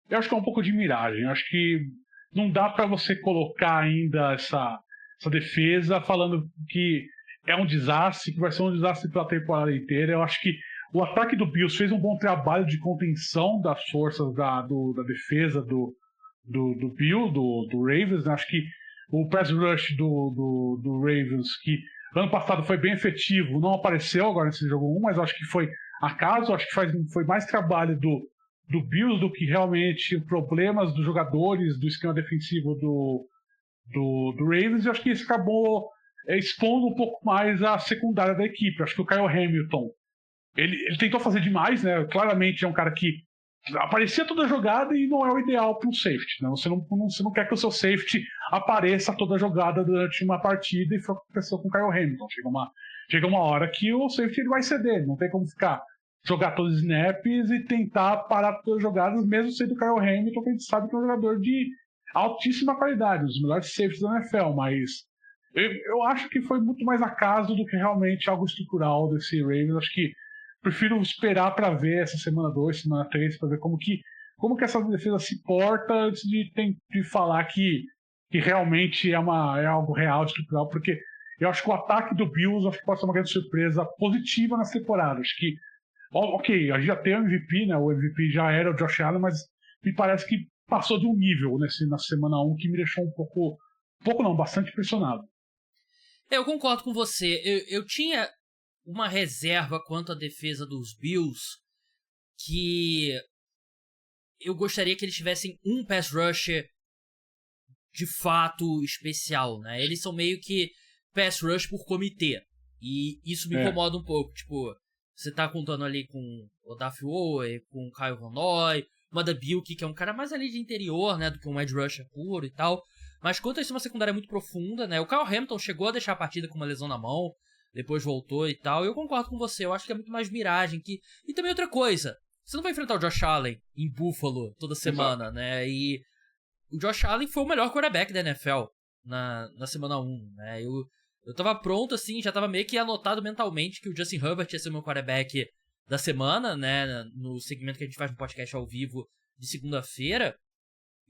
Speaker 2: Eu acho que é um pouco de miragem. Eu acho que não dá para você colocar ainda essa defesa falando que é um desastre, que vai ser um desastre pela temporada inteira. Eu acho que o ataque do Bills fez um bom trabalho de contenção das forças da defesa do Ravens. Acho que o pass rush do Ravens, que ano passado foi bem efetivo, não apareceu agora nesse jogo 1, mas acho que foi acaso. Acho que foi mais trabalho do Bills do que realmente problemas dos jogadores, do esquema defensivo do Ravens. E acho que isso acabou expondo um pouco mais a secundária da equipe. Acho que o Kyle Hamilton ele tentou fazer demais, né? Claramente é um cara que aparecia toda a jogada e não é o ideal para um safety, né? Você não quer que o seu safety apareça toda a jogada durante uma partida, e foi o que aconteceu com o Kyle Hamilton. Chega uma hora que o safety ele vai ceder, não tem como jogar todos os snaps e tentar parar todas as jogadas, mesmo sendo o Kyle Hamilton, que a gente sabe que é um jogador de altíssima qualidade, um dos melhores safeties da NFL, mas eu acho que foi muito mais acaso do que realmente algo estrutural desse Ravens. Acho que prefiro esperar para ver essa semana 2, semana 3, para ver como que essa defesa se porta antes de falar que realmente é algo real, estrutural, porque eu acho que o ataque do Bills acho que pode ser uma grande surpresa positiva nessa temporada. Acho que, ok, a gente já tem o MVP, né? O MVP já era o Josh Allen, mas me parece que passou de um nível na semana 1 que me deixou bastante impressionado.
Speaker 1: Eu concordo com você. Eu tinha uma reserva quanto à defesa dos Bills, que eu gostaria que eles tivessem um pass rusher de fato especial, né? Eles são meio que pass rush por comitê. E isso me incomoda um pouco. Tipo, você tá contando ali com o Daphne Owe, com o Kyle Van Noy, o Madabilk, que é um cara mais ali de interior, né? Do que um edge rusher puro e tal. Mas quanto a isso, uma secundária muito profunda, né? O Kyle Hamilton chegou a deixar a partida com uma lesão na mão, depois voltou e tal. E eu concordo com você, eu acho que é muito mais miragem. E também outra coisa, você não vai enfrentar o Josh Allen em Buffalo toda semana, né? E o Josh Allen foi o melhor quarterback da NFL na semana 1, né? Eu tava pronto, assim, já tava meio que anotado mentalmente que o Justin Herbert ia ser o meu quarterback da semana, né? No segmento que a gente faz no podcast ao vivo de segunda-feira.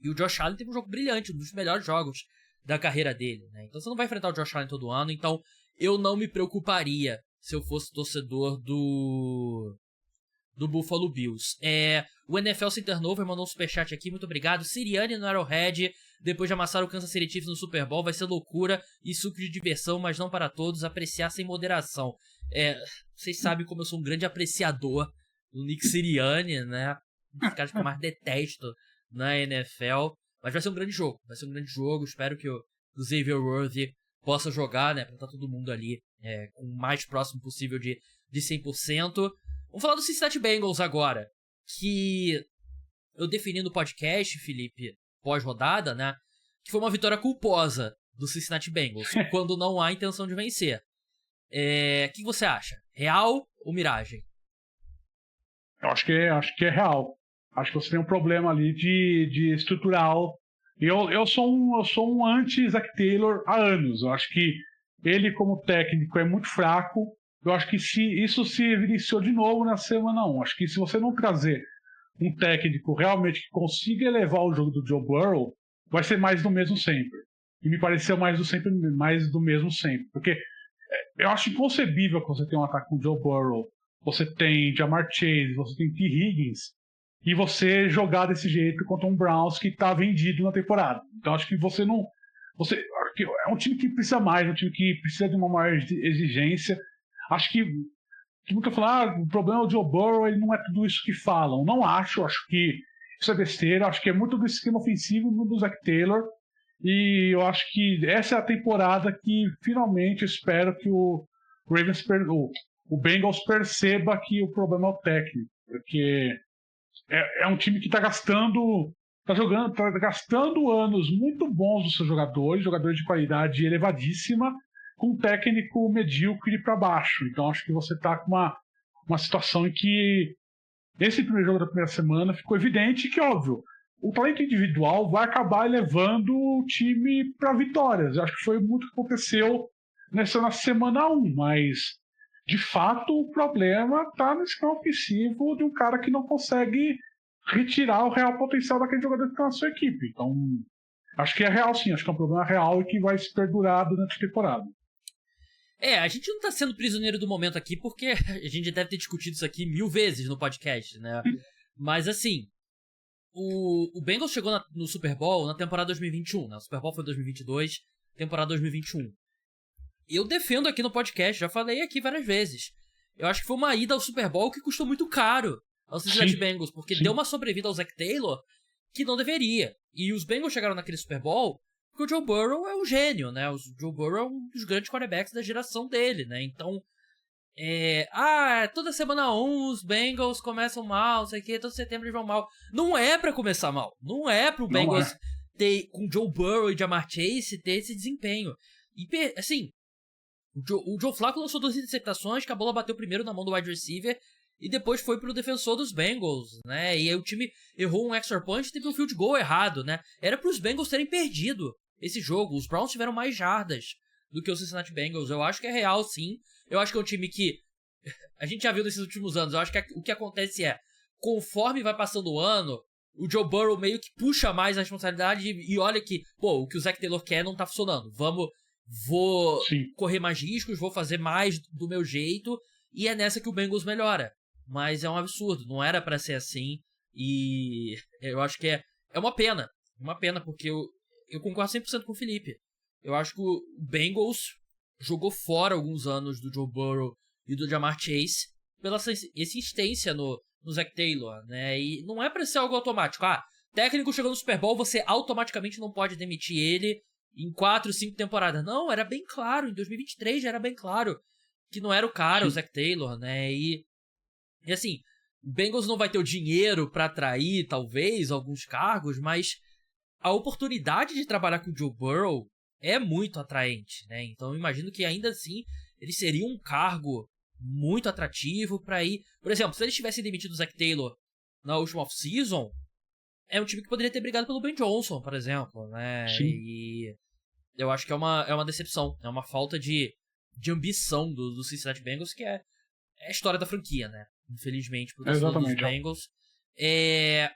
Speaker 1: E o Josh Allen teve um jogo brilhante, um dos melhores jogos da carreira dele, né? Então você não vai enfrentar o Josh Allen todo ano, então eu não me preocuparia se eu fosse torcedor do Buffalo Bills. O NFL Sem Turnover mandou um superchat aqui, muito obrigado. Sirianni no Arrowhead, depois de amassar o Kansas City Chiefs no Super Bowl, vai ser loucura e suco de diversão, mas não para todos, apreciar sem moderação. Vocês sabem como eu sou um grande apreciador do Nick Sirianni, né? Um dos caras que eu mais detesto na NFL, mas vai ser um grande jogo, espero que o Xavier Worthy possa jogar, né, pra estar todo mundo ali com o mais próximo possível de 100%. Vamos falar do Cincinnati Bengals agora, que eu defini no podcast, Felipe, pós-rodada, né, que foi uma vitória culposa do Cincinnati Bengals, quando não há intenção de vencer. O que você acha? Real ou miragem?
Speaker 2: Eu acho que é real. Acho que você tem um problema ali de estrutural. Eu sou um anti-Zac Taylor há anos. Eu acho que ele, como técnico, é muito fraco. Eu acho que isso se evidenciou de novo na semana 1. Acho que se você não trazer um técnico realmente que consiga elevar o jogo do Joe Burrow, vai ser mais do mesmo sempre. E me pareceu mais do mesmo sempre. Porque eu acho inconcebível que você tenha um ataque com o Joe Burrow, você tem Ja'Marr Chase, você tem T. Higgins, e você jogar desse jeito contra um Browns que está vendido na temporada. Então acho que você não... é um time que precisa mais, um time que precisa de uma maior exigência. Acho que muita falar, o problema é o Joe Burrow, ele não é tudo isso que falam. Não acho que isso é besteira, acho que é muito do esquema ofensivo do Zac Taylor, e eu acho que essa é a temporada que finalmente eu espero que o Bengals perceba que o problema é o técnico, porque é um time que está gastando anos muito bons dos seus jogadores de qualidade elevadíssima, com um técnico medíocre para baixo. Então acho que você está com uma situação em que nesse primeiro jogo da primeira semana ficou evidente que, óbvio, o talento individual vai acabar levando o time para vitórias. Eu acho que foi muito o que aconteceu na semana 1, mas de fato o problema está no esquema ofensivo de um cara que não consegue retirar o real potencial daquele jogador que está na sua equipe. Então acho que é real sim, acho que é um problema real e que vai se perdurar durante a temporada.
Speaker 1: A gente não tá sendo prisioneiro do momento aqui, porque a gente deve ter discutido isso aqui 1000 vezes no podcast, né? Mas assim, o Bengals chegou no Super Bowl na temporada 2021, né? O Super Bowl foi 2022, temporada 2021. Eu defendo aqui no podcast, já falei aqui várias vezes. Eu acho que foi uma ida ao Super Bowl que custou muito caro aos Cincinnati Bengals, porque deu uma sobrevida ao Zac Taylor que não deveria. E os Bengals chegaram naquele Super Bowl porque o Joe Burrow é um gênio, né? O Joe Burrow é um dos grandes quarterbacks da geração dele, né? Então, toda semana 1 os Bengals começam mal, não sei o que, todo setembro eles vão mal. Não é pra começar mal. Não é pro Bengals ter, com Joe Burrow e Ja'Marr Chase, ter esse desempenho. E, assim, o Joe Flacco lançou 2 interceptações, que a bola bateu primeiro na mão do wide receiver e depois foi pro defensor dos Bengals, né? E aí o time errou um extra point e teve um field goal errado, né? Era pros Bengals terem perdido esse jogo. Os Browns tiveram mais jardas do que os Cincinnati Bengals. Eu acho que é real, sim. Eu acho que é um time que a gente já viu nesses últimos anos. Eu acho que o que acontece conforme vai passando o ano, o Joe Burrow meio que puxa mais a responsabilidade e olha que, o que o Zac Taylor quer não tá funcionando. Vou correr mais riscos, vou fazer mais do meu jeito, e é nessa que o Bengals melhora. Mas é um absurdo, não era pra ser assim, e eu acho que é uma pena, porque eu concordo 100% com o Felipe. Eu acho que o Bengals jogou fora alguns anos do Joe Burrow e do Ja'Marr Chase pela insistência no Zac Taylor, né? E não é pra ser algo automático. Técnico chegou no Super Bowl, você automaticamente não pode demitir ele em 4, 5 temporadas. Não, era bem claro, em 2023 já era bem claro que não era o cara, Sim. O Zac Taylor, né? E assim, o Bengals não vai ter o dinheiro pra atrair, talvez, alguns cargos, mas a oportunidade de trabalhar com o Joe Burrow é muito atraente, né? Então eu imagino que ainda assim ele seria um cargo muito atrativo pra ir. Por exemplo, se eles tivessem demitido o Zac Taylor na última off-season, é um time que poderia ter brigado pelo Ben Johnson, por exemplo, né?
Speaker 2: Sim.
Speaker 1: E eu acho que é uma decepção, é uma falta de ambição do Cincinnati Bengals, que é a história da franquia, né? Infelizmente, pro torcedor dos Bengals.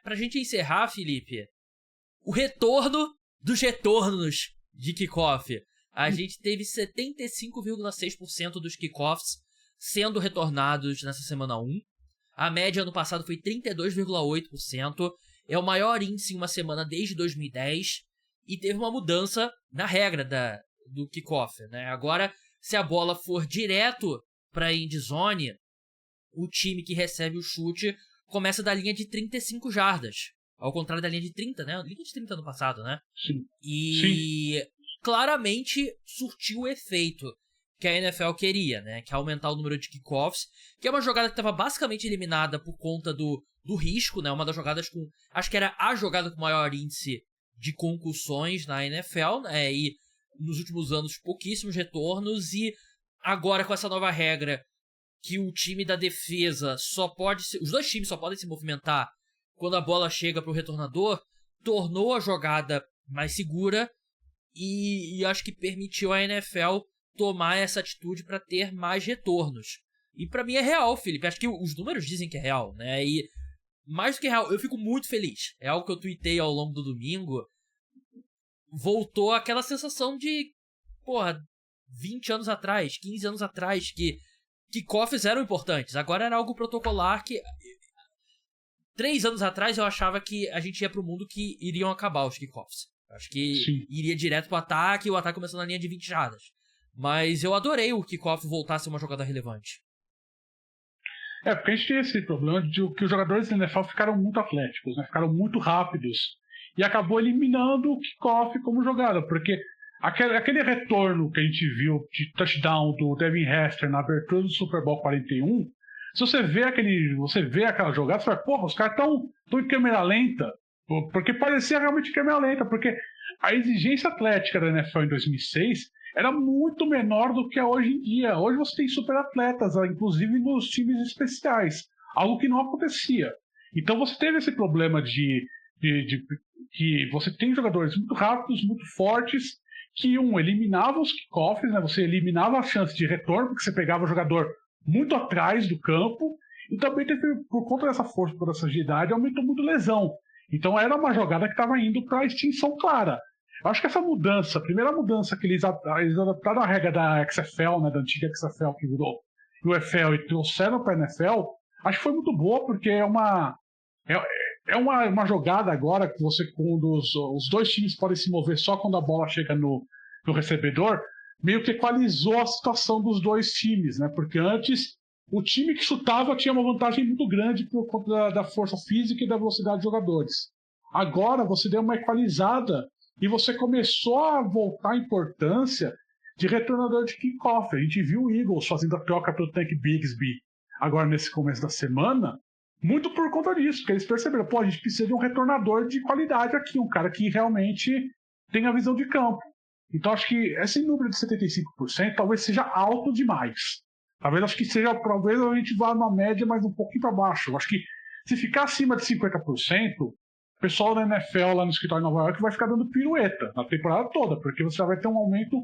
Speaker 1: Pra gente encerrar, Felipe, o retorno dos retornos de kickoff. A gente teve 75,6% dos kickoffs sendo retornados nessa semana 1. A média ano passado foi 32,8%. É o maior índice em uma semana desde 2010. E teve uma mudança na regra do kickoff, né? Agora, se a bola for direto para a endzone, o time que recebe o chute começa da linha de 35 jardas. Ao contrário da linha de 30, né? Linha de 30 no passado, né?
Speaker 2: Sim.
Speaker 1: E claramente surtiu o efeito que a NFL queria, né? Que é aumentar o número de kickoffs, que é uma jogada que estava basicamente eliminada por conta do risco, né? Uma das jogadas com... Acho que era a jogada com maior índice de concussões na NFL, né? E nos últimos anos pouquíssimos retornos, e agora com essa nova regra que o time da defesa os dois times só podem se movimentar quando a bola chega para o retornador, tornou a jogada mais segura e acho que permitiu a NFL tomar essa atitude para ter mais retornos. E para mim é real, Felipe. Acho que os números dizem que é real, né? E mais do que real, eu fico muito feliz. É algo que eu tuitei ao longo do domingo. Voltou aquela sensação de, 20 anos atrás, 15 anos atrás, que kickoffs eram importantes. Agora era algo protocolar que... 3 anos atrás eu achava que a gente ia pro mundo que iriam acabar os kickoffs. Acho que
Speaker 2: Sim.
Speaker 1: iria direto pro ataque e o ataque começou na linha de 20 jardas. Mas eu adorei o kickoff voltar a ser uma jogada relevante.
Speaker 2: Porque a gente tem esse problema de que os jogadores da NFL ficaram muito atléticos, né? Ficaram muito rápidos. E acabou eliminando o kickoff como jogada, porque aquele retorno que a gente viu de touchdown do Devin Hester na abertura do Super Bowl 41, se você vê aquela jogada, você fala, os caras estão em câmera lenta, porque parecia realmente câmera lenta, porque a exigência atlética da NFL em 2006 era muito menor do que é hoje em dia. Hoje você tem super atletas, inclusive nos times especiais, algo que não acontecia. Então você teve esse problema de que você tem jogadores muito rápidos, muito fortes, que eliminava os kickoffs, né? Você eliminava a chance de retorno, porque você pegava o jogador muito atrás do campo, e também teve, por conta dessa força, por essa agilidade, aumentou muito lesão. Então era uma jogada que estava indo para a extinção clara. Eu acho que essa mudança, a primeira mudança que eles adaptaram a regra da XFL, né, da antiga XFL que virou UFL e trouxeram para a NFL, acho que foi muito boa, porque é uma jogada agora que quando os dois times podem se mover só quando a bola chega no recebedor, meio que equalizou a situação dos dois times, né? Porque antes o time que chutava tinha uma vantagem muito grande por conta da força física e da velocidade dos jogadores. Agora você deu uma equalizada e você começou a voltar a importância de retornador de kickoff. A gente viu o Eagles fazendo a troca para o Tank Bigsby agora nesse começo da semana, muito por conta disso, que eles perceberam, a gente precisa de um retornador de qualidade aqui, um cara que realmente tem a visão de campo. Então acho que esse número de 75% talvez seja alto demais. Talvez a gente vá numa média, mas um pouquinho para baixo. Eu acho que se ficar acima de 50%, o pessoal da NFL lá no escritório de Nova York vai ficar dando pirueta na temporada toda, porque você já vai ter um aumento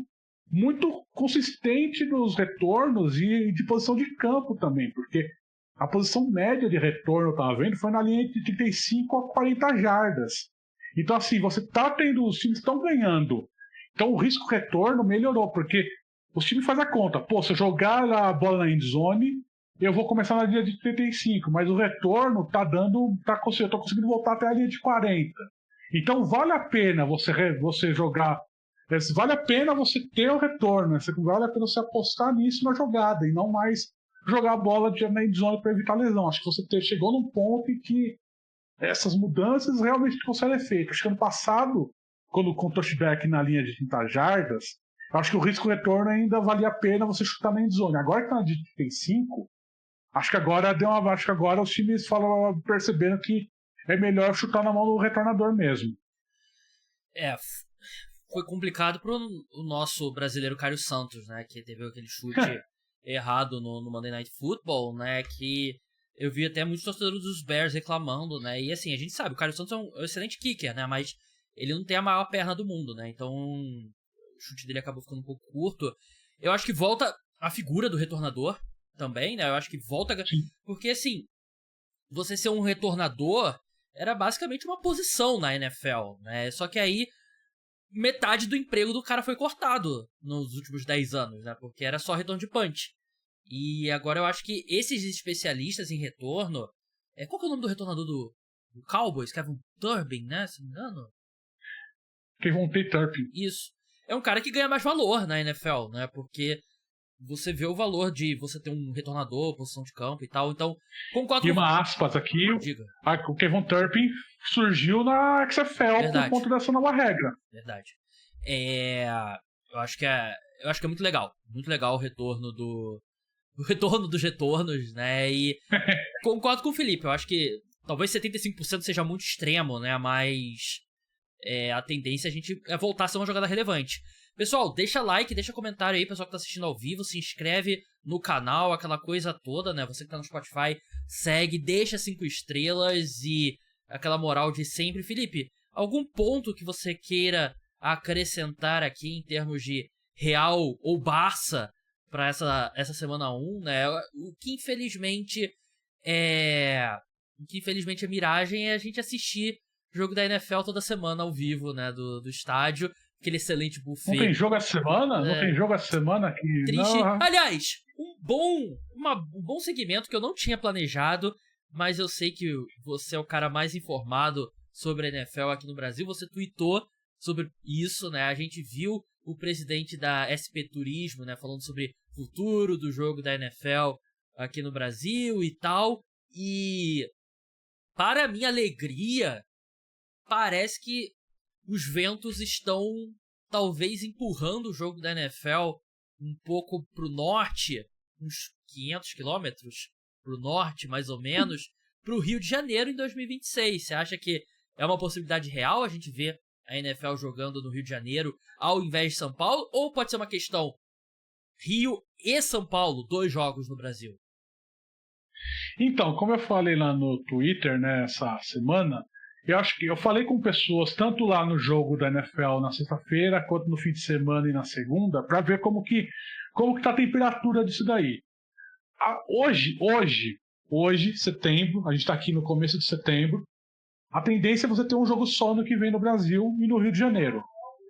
Speaker 2: muito consistente dos retornos e de posição de campo também, porque a posição média de retorno, eu estava vendo, foi na linha de 35 a 40 jardas. Então, assim, os times estão ganhando. Então, o risco-retorno melhorou, porque os times fazem a conta. Se eu jogar a bola na endzone, eu vou começar na linha de 35, mas o retorno eu estou conseguindo voltar até a linha de 40. Então, vale a pena você jogar, vale a pena você ter o retorno, vale a pena você apostar nisso na jogada, e não mais jogar a bola na endzone para evitar lesão. Acho que você chegou num ponto em que essas mudanças realmente trouxeram efeito. Acho que ano passado, quando com o touchback na linha de 30 jardas, eu acho que o risco-retorno ainda valia a pena você chutar na endzone. Agora que tá de 35, acho que agora os times falam, percebendo que é melhor chutar na mão do retornador mesmo.
Speaker 1: Foi complicado pro o nosso brasileiro Caio Santos, né, que teve aquele chute errado no Monday Night Football, né, que eu vi até muitos torcedores dos Bears reclamando, né, e assim, a gente sabe, o Caio Santos é um excelente kicker, né, mas ele não tem a maior perna do mundo, né, então o chute dele acabou ficando um pouco curto. Eu acho que volta a figura do retornador também, né, eu acho que volta, porque assim, você ser um retornador era basicamente uma posição na NFL, né, só que aí metade do emprego do cara foi cortado nos últimos 10 anos, né? Porque era só retorno de punch. E agora eu acho que esses especialistas em retorno... Qual que é o nome do retornador do Cowboys? Kevin Turbin, né? Se não me engano.
Speaker 2: Kevin Turbin.
Speaker 1: Isso. É um cara que ganha mais valor na NFL, né? Porque você vê o valor de você ter um retornador, posição de campo e tal. Então, concordo
Speaker 2: com... E uma aspas aqui, o Kevin Turbin surgiu na XFL. Verdade. Por conta dessa nova regra.
Speaker 1: Verdade. Eu acho que é muito legal. Muito legal o retorno dos retornos, né? E concordo com o Felipe. Eu acho que talvez 75% seja muito extremo, né? Mas a tendência é voltar a ser uma jogada relevante. Pessoal, deixa like, deixa comentário aí, pessoal que tá assistindo ao vivo, se inscreve no canal, aquela coisa toda, né? Você que tá no Spotify, segue, deixa 5 estrelas e aquela moral de sempre. Felipe, algum ponto que você queira acrescentar aqui em termos de Real ou Barça para essa semana 1, né? O que infelizmente é miragem é a gente assistir o jogo da NFL toda semana ao vivo, né? Do estádio. Aquele excelente buffet.
Speaker 2: Não tem jogo essa semana? Não tem jogo essa semana que...
Speaker 1: Triste. Não. Aliás, um bom segmento que eu não tinha planejado, mas eu sei que você é o cara mais informado sobre a NFL aqui no Brasil. Você tweetou sobre isso, né? A gente viu o presidente da SP Turismo, né, falando sobre o futuro do jogo da NFL aqui no Brasil e tal. E, para minha alegria, parece que os ventos estão talvez empurrando o jogo da NFL um pouco pro norte, uns 500 quilômetros pro norte, mais ou menos, pro Rio de Janeiro em 2026. Você acha que é uma possibilidade real a gente ver a NFL jogando no Rio de Janeiro ao invés de São Paulo? Ou pode ser uma questão Rio e São Paulo, 2 jogos no Brasil?
Speaker 2: Então, como eu falei lá no Twitter, né, essa semana, eu acho que eu falei com pessoas tanto lá no jogo da NFL na sexta-feira quanto no fim de semana e na segunda para ver como que tá a temperatura disso daí. Hoje, setembro, a gente está aqui no começo de setembro, a tendência é você ter um jogo só no que vem no Brasil e no Rio de Janeiro.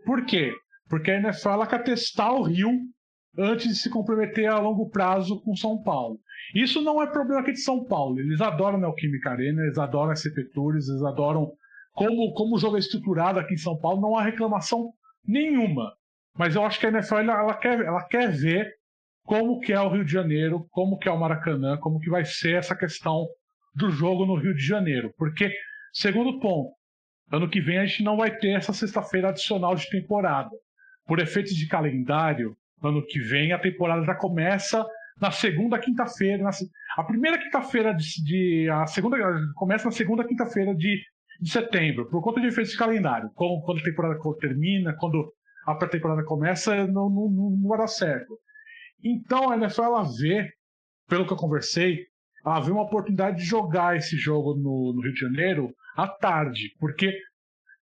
Speaker 2: Por quê? Porque a NFL ela quer testar o Rio antes de se comprometer a longo prazo com São Paulo. Isso não é problema aqui de São Paulo. Eles adoram a Neoquímica Arena, eles adoram a SP Tours, eles adoram como o jogo é estruturado aqui em São Paulo. Não há reclamação nenhuma. Mas eu acho que a NFL ela quer ver como que é o Rio de Janeiro, como que é o Maracanã, como que vai ser essa questão do jogo no Rio de Janeiro. Porque, segundo ponto, ano que vem a gente não vai ter essa sexta-feira adicional de temporada. Por efeitos de calendário, ano que vem a temporada já começa na segunda quinta-feira. A primeira quinta-feira a segunda começa na segunda quinta-feira de setembro, por conta de efeitos de calendário. Quando a temporada termina, quando a pré-temporada começa, não vai dar certo. Então a NFL ela vê, pelo que eu conversei, ela vê uma oportunidade de jogar esse jogo no Rio de Janeiro à tarde, porque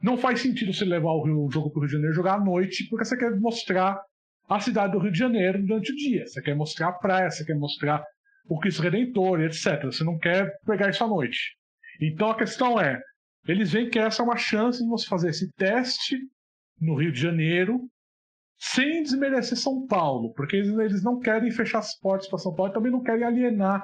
Speaker 2: não faz sentido você levar o jogo para o Rio de Janeiro e jogar à noite, porque você quer mostrar a cidade do Rio de Janeiro durante o dia. Você quer mostrar a praia, você quer mostrar o Cristo Redentor, etc. Você não quer pegar isso à noite. Então a questão é, eles veem que essa é uma chance de você fazer esse teste no Rio de Janeiro sem desmerecer São Paulo, porque eles não querem fechar as portas para São Paulo e também não querem alienar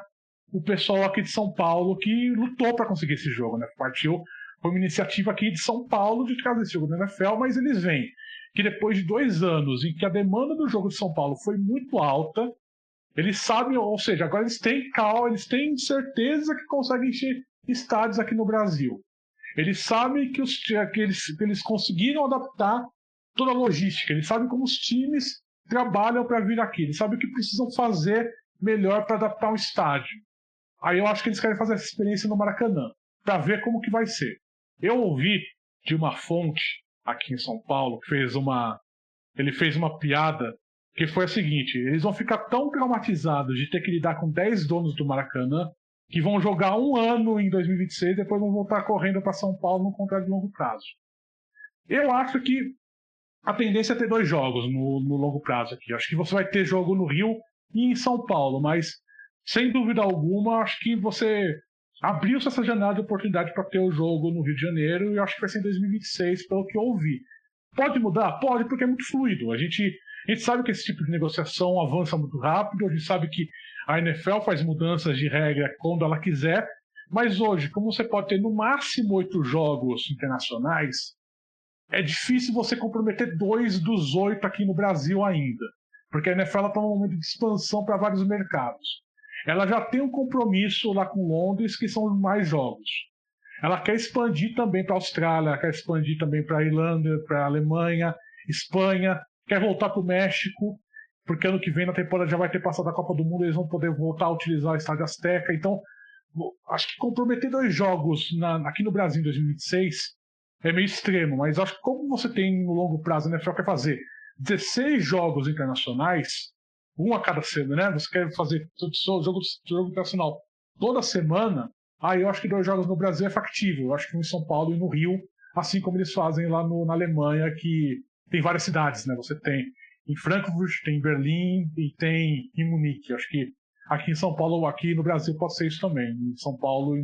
Speaker 2: o pessoal aqui de São Paulo que lutou para conseguir esse jogo, né? Foi uma iniciativa aqui de São Paulo de trazer esse jogo da NFL, mas eles veem que depois de 2 anos em que a demanda do jogo de São Paulo foi muito alta, Eles sabem, ou seja, agora eles têm calma, eles têm certeza que conseguem encher estádios aqui no Brasil. Eles sabem que eles conseguiram adaptar toda a logística, eles sabem como os times trabalham para vir aqui, eles sabem o que precisam fazer melhor para adaptar um estádio. Aí eu acho que eles querem fazer essa experiência no Maracanã, para ver como que vai ser. Eu ouvi de uma fonte aqui em São Paulo que ele fez uma piada que foi a seguinte: eles vão ficar tão traumatizados de ter que lidar com 10 donos do Maracanã que vão jogar um ano em 2026 e depois vão voltar correndo para São Paulo num contrato de longo prazo. Eu acho que a tendência é ter 2 jogos no longo prazo aqui. Acho que você vai ter jogo no Rio e em São Paulo, mas sem dúvida alguma, acho que você abriu-se essa janela de oportunidade para ter o jogo no Rio de Janeiro e acho que vai ser em 2026, pelo que eu ouvi. Pode mudar? Pode, porque é muito fluido. A gente sabe que esse tipo de negociação avança muito rápido, a gente sabe que a NFL faz mudanças de regra quando ela quiser, mas hoje, como você pode ter no máximo 8 jogos internacionais, é difícil você comprometer 2 dos 8 aqui no Brasil ainda, porque a NFL está num momento de expansão para vários mercados. Ela já tem um compromisso lá com Londres, que são mais jogos. Ela quer expandir também para a Austrália, quer expandir também para a Irlanda, para a Alemanha, Espanha, quer voltar para o México, porque ano que vem na temporada já vai ter passado a Copa do Mundo, eles vão poder voltar a utilizar o Estádio Azteca. Então, acho que comprometer 2 jogos aqui no Brasil em 2026 é meio extremo, mas acho que como você tem no longo prazo, a NFL quer fazer 16 jogos internacionais, um a cada semana, né? Você quer fazer jogo internacional toda semana, aí eu acho que 2 jogos no Brasil é factível. Eu acho que um em São Paulo e no Rio, assim como eles fazem lá na Alemanha, que tem várias cidades, né? Você tem em Frankfurt, tem em Berlim e tem em Munique. Eu acho que aqui em São Paulo, aqui no Brasil pode ser isso também, em São Paulo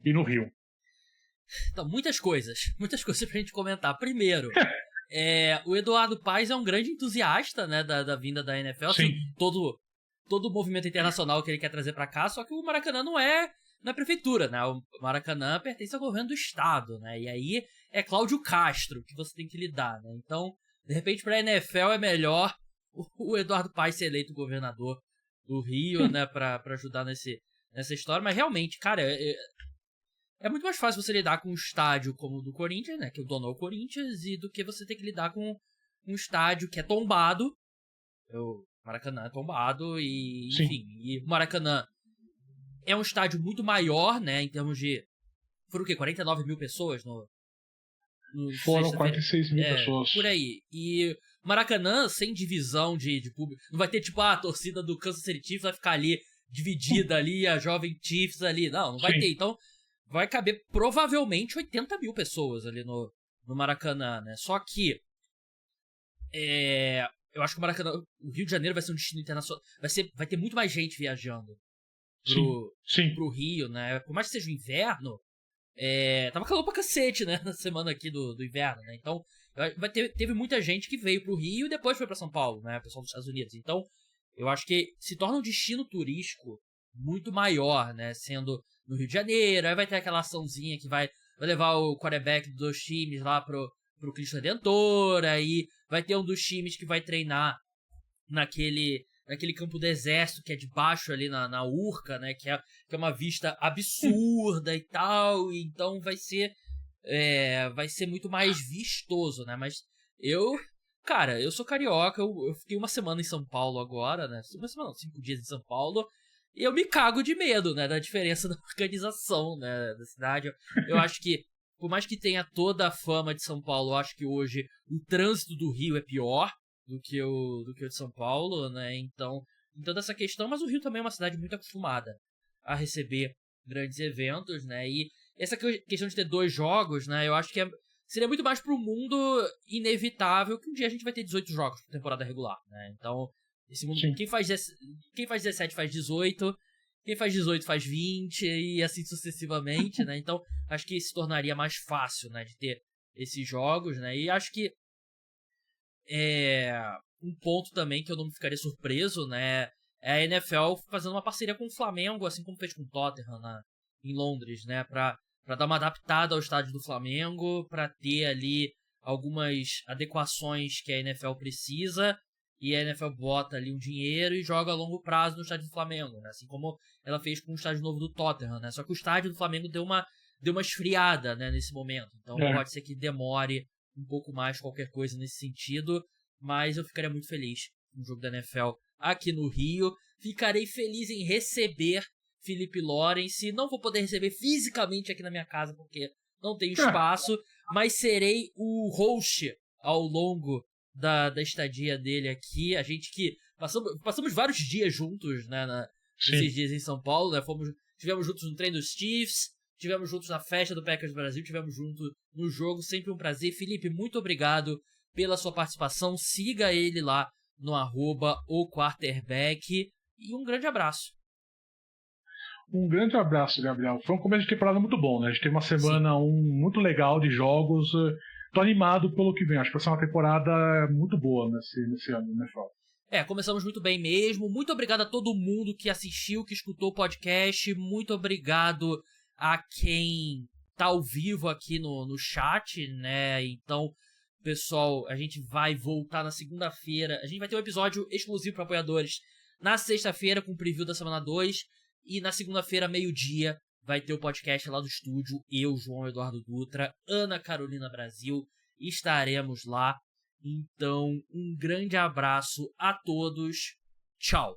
Speaker 2: e no Rio.
Speaker 1: Então, muitas coisas pra gente comentar. Primeiro, o Eduardo Paes é um grande entusiasta, né, da vinda da NFL.
Speaker 2: Sim.
Speaker 1: Assim, todo o movimento internacional que ele quer trazer pra cá, só que o Maracanã não é na prefeitura, né? O Maracanã pertence ao governo do estado, né? E aí é Cláudio Castro que você tem que lidar, né? Então, de repente, pra NFL é melhor o Eduardo Paes ser eleito governador do Rio, né, pra ajudar nessa história. Mas realmente, cara, é muito mais fácil você lidar com um estádio como o do Corinthians, né? Que o dono é o Corinthians, e do que você ter que lidar com um estádio que é tombado. O Maracanã é tombado, e enfim. E o Maracanã é um estádio muito maior, né? Em termos de. Foram o quê? 49 mil pessoas no
Speaker 2: Foram 46 mil pessoas.
Speaker 1: Por aí. E o Maracanã, sem divisão de público. Não vai ter, tipo, a torcida do Kansas City Chiefs vai ficar ali dividida ali, a jovem Chiefs ali. Não vai ter. Então, vai caber provavelmente 80 mil pessoas ali no Maracanã, né? Só que eu acho que o Maracanã, o Rio de Janeiro vai ser um destino internacional. Vai ter muito mais gente viajando pro Rio, né? Por mais que seja o inverno, tava calor pra cacete, né? Na semana aqui do inverno, né? Então, teve muita gente que veio pro Rio e depois foi pra São Paulo, né? Pessoal dos Estados Unidos. Então, eu acho que se torna um destino turístico muito maior, né? Sendo no Rio de Janeiro, aí vai ter aquela açãozinha que vai levar o quarterback dos 2 times lá pro Cristo Redentor, aí vai ter um dos times que vai treinar naquele campo do exército que é debaixo ali na Urca, né, que é uma vista absurda e tal, e então vai ser muito mais vistoso, né, mas cara, eu sou carioca, eu fiquei uma semana em São Paulo agora, né, 5 dias em São Paulo, e eu me cago de medo, né, da diferença da organização, né, da cidade. Eu acho que, por mais que tenha toda a fama de São Paulo, eu acho que hoje o trânsito do Rio é pior do que o de São Paulo, né, então toda essa questão, mas o Rio também é uma cidade muito acostumada a receber grandes eventos, né, e essa questão de ter 2 jogos, né, eu acho que seria muito mais pro mundo inevitável que um dia a gente vai ter 18 jogos por temporada regular, né, então esse mundo, quem faz 17 faz 18, quem faz 18 faz 20 e assim sucessivamente, né? Então, acho que se tornaria mais fácil, né, de ter esses jogos, né? E acho que um ponto também que eu não me ficaria surpreso, né, é a NFL fazendo uma parceria com o Flamengo, assim como fez com o Tottenham em Londres, né, pra dar uma adaptada ao estádio do Flamengo, pra ter ali algumas adequações que a NFL precisa. e a NFL bota ali um dinheiro e joga a longo prazo no estádio do Flamengo, né? Assim como ela fez com o estádio novo do Tottenham, né? Só que o estádio do Flamengo deu uma esfriada, né, nesse momento. Então pode ser que demore um pouco mais qualquer coisa nesse sentido, mas eu ficaria muito feliz com o jogo da NFL aqui no Rio. Ficarei feliz em receber Philip Lawrence. Não vou poder receber fisicamente aqui na minha casa, porque não tenho espaço, mas serei o host ao longo da estadia dele aqui. A gente que passamos vários dias juntos, né, nesses dias em São Paulo, né? Tivemos juntos no treino dos Chiefs, tivemos juntos na festa do Packers Brasil, tivemos juntos no jogo, sempre um prazer. Felipe, muito obrigado pela sua participação. Siga ele lá no @oquarterback e um grande abraço.
Speaker 2: Um grande abraço, Gabriel. Foi um começo de temporada muito bom, né? A gente teve uma semana muito legal de jogos. Tô animado pelo que vem. Acho que vai ser uma temporada muito boa nesse ano, né, Fábio?
Speaker 1: Começamos muito bem mesmo. Muito obrigado a todo mundo que assistiu, que escutou o podcast. Muito obrigado a quem tá ao vivo aqui no chat, né? Então, pessoal, a gente vai voltar na segunda-feira. A gente vai ter um episódio exclusivo para apoiadores na sexta-feira com o preview da semana 2. E na segunda-feira, meio-dia, vai ter o podcast lá do estúdio. Eu, João Eduardo Dutra, Ana Carolina Brasil, estaremos lá. Então, um grande abraço a todos. Tchau!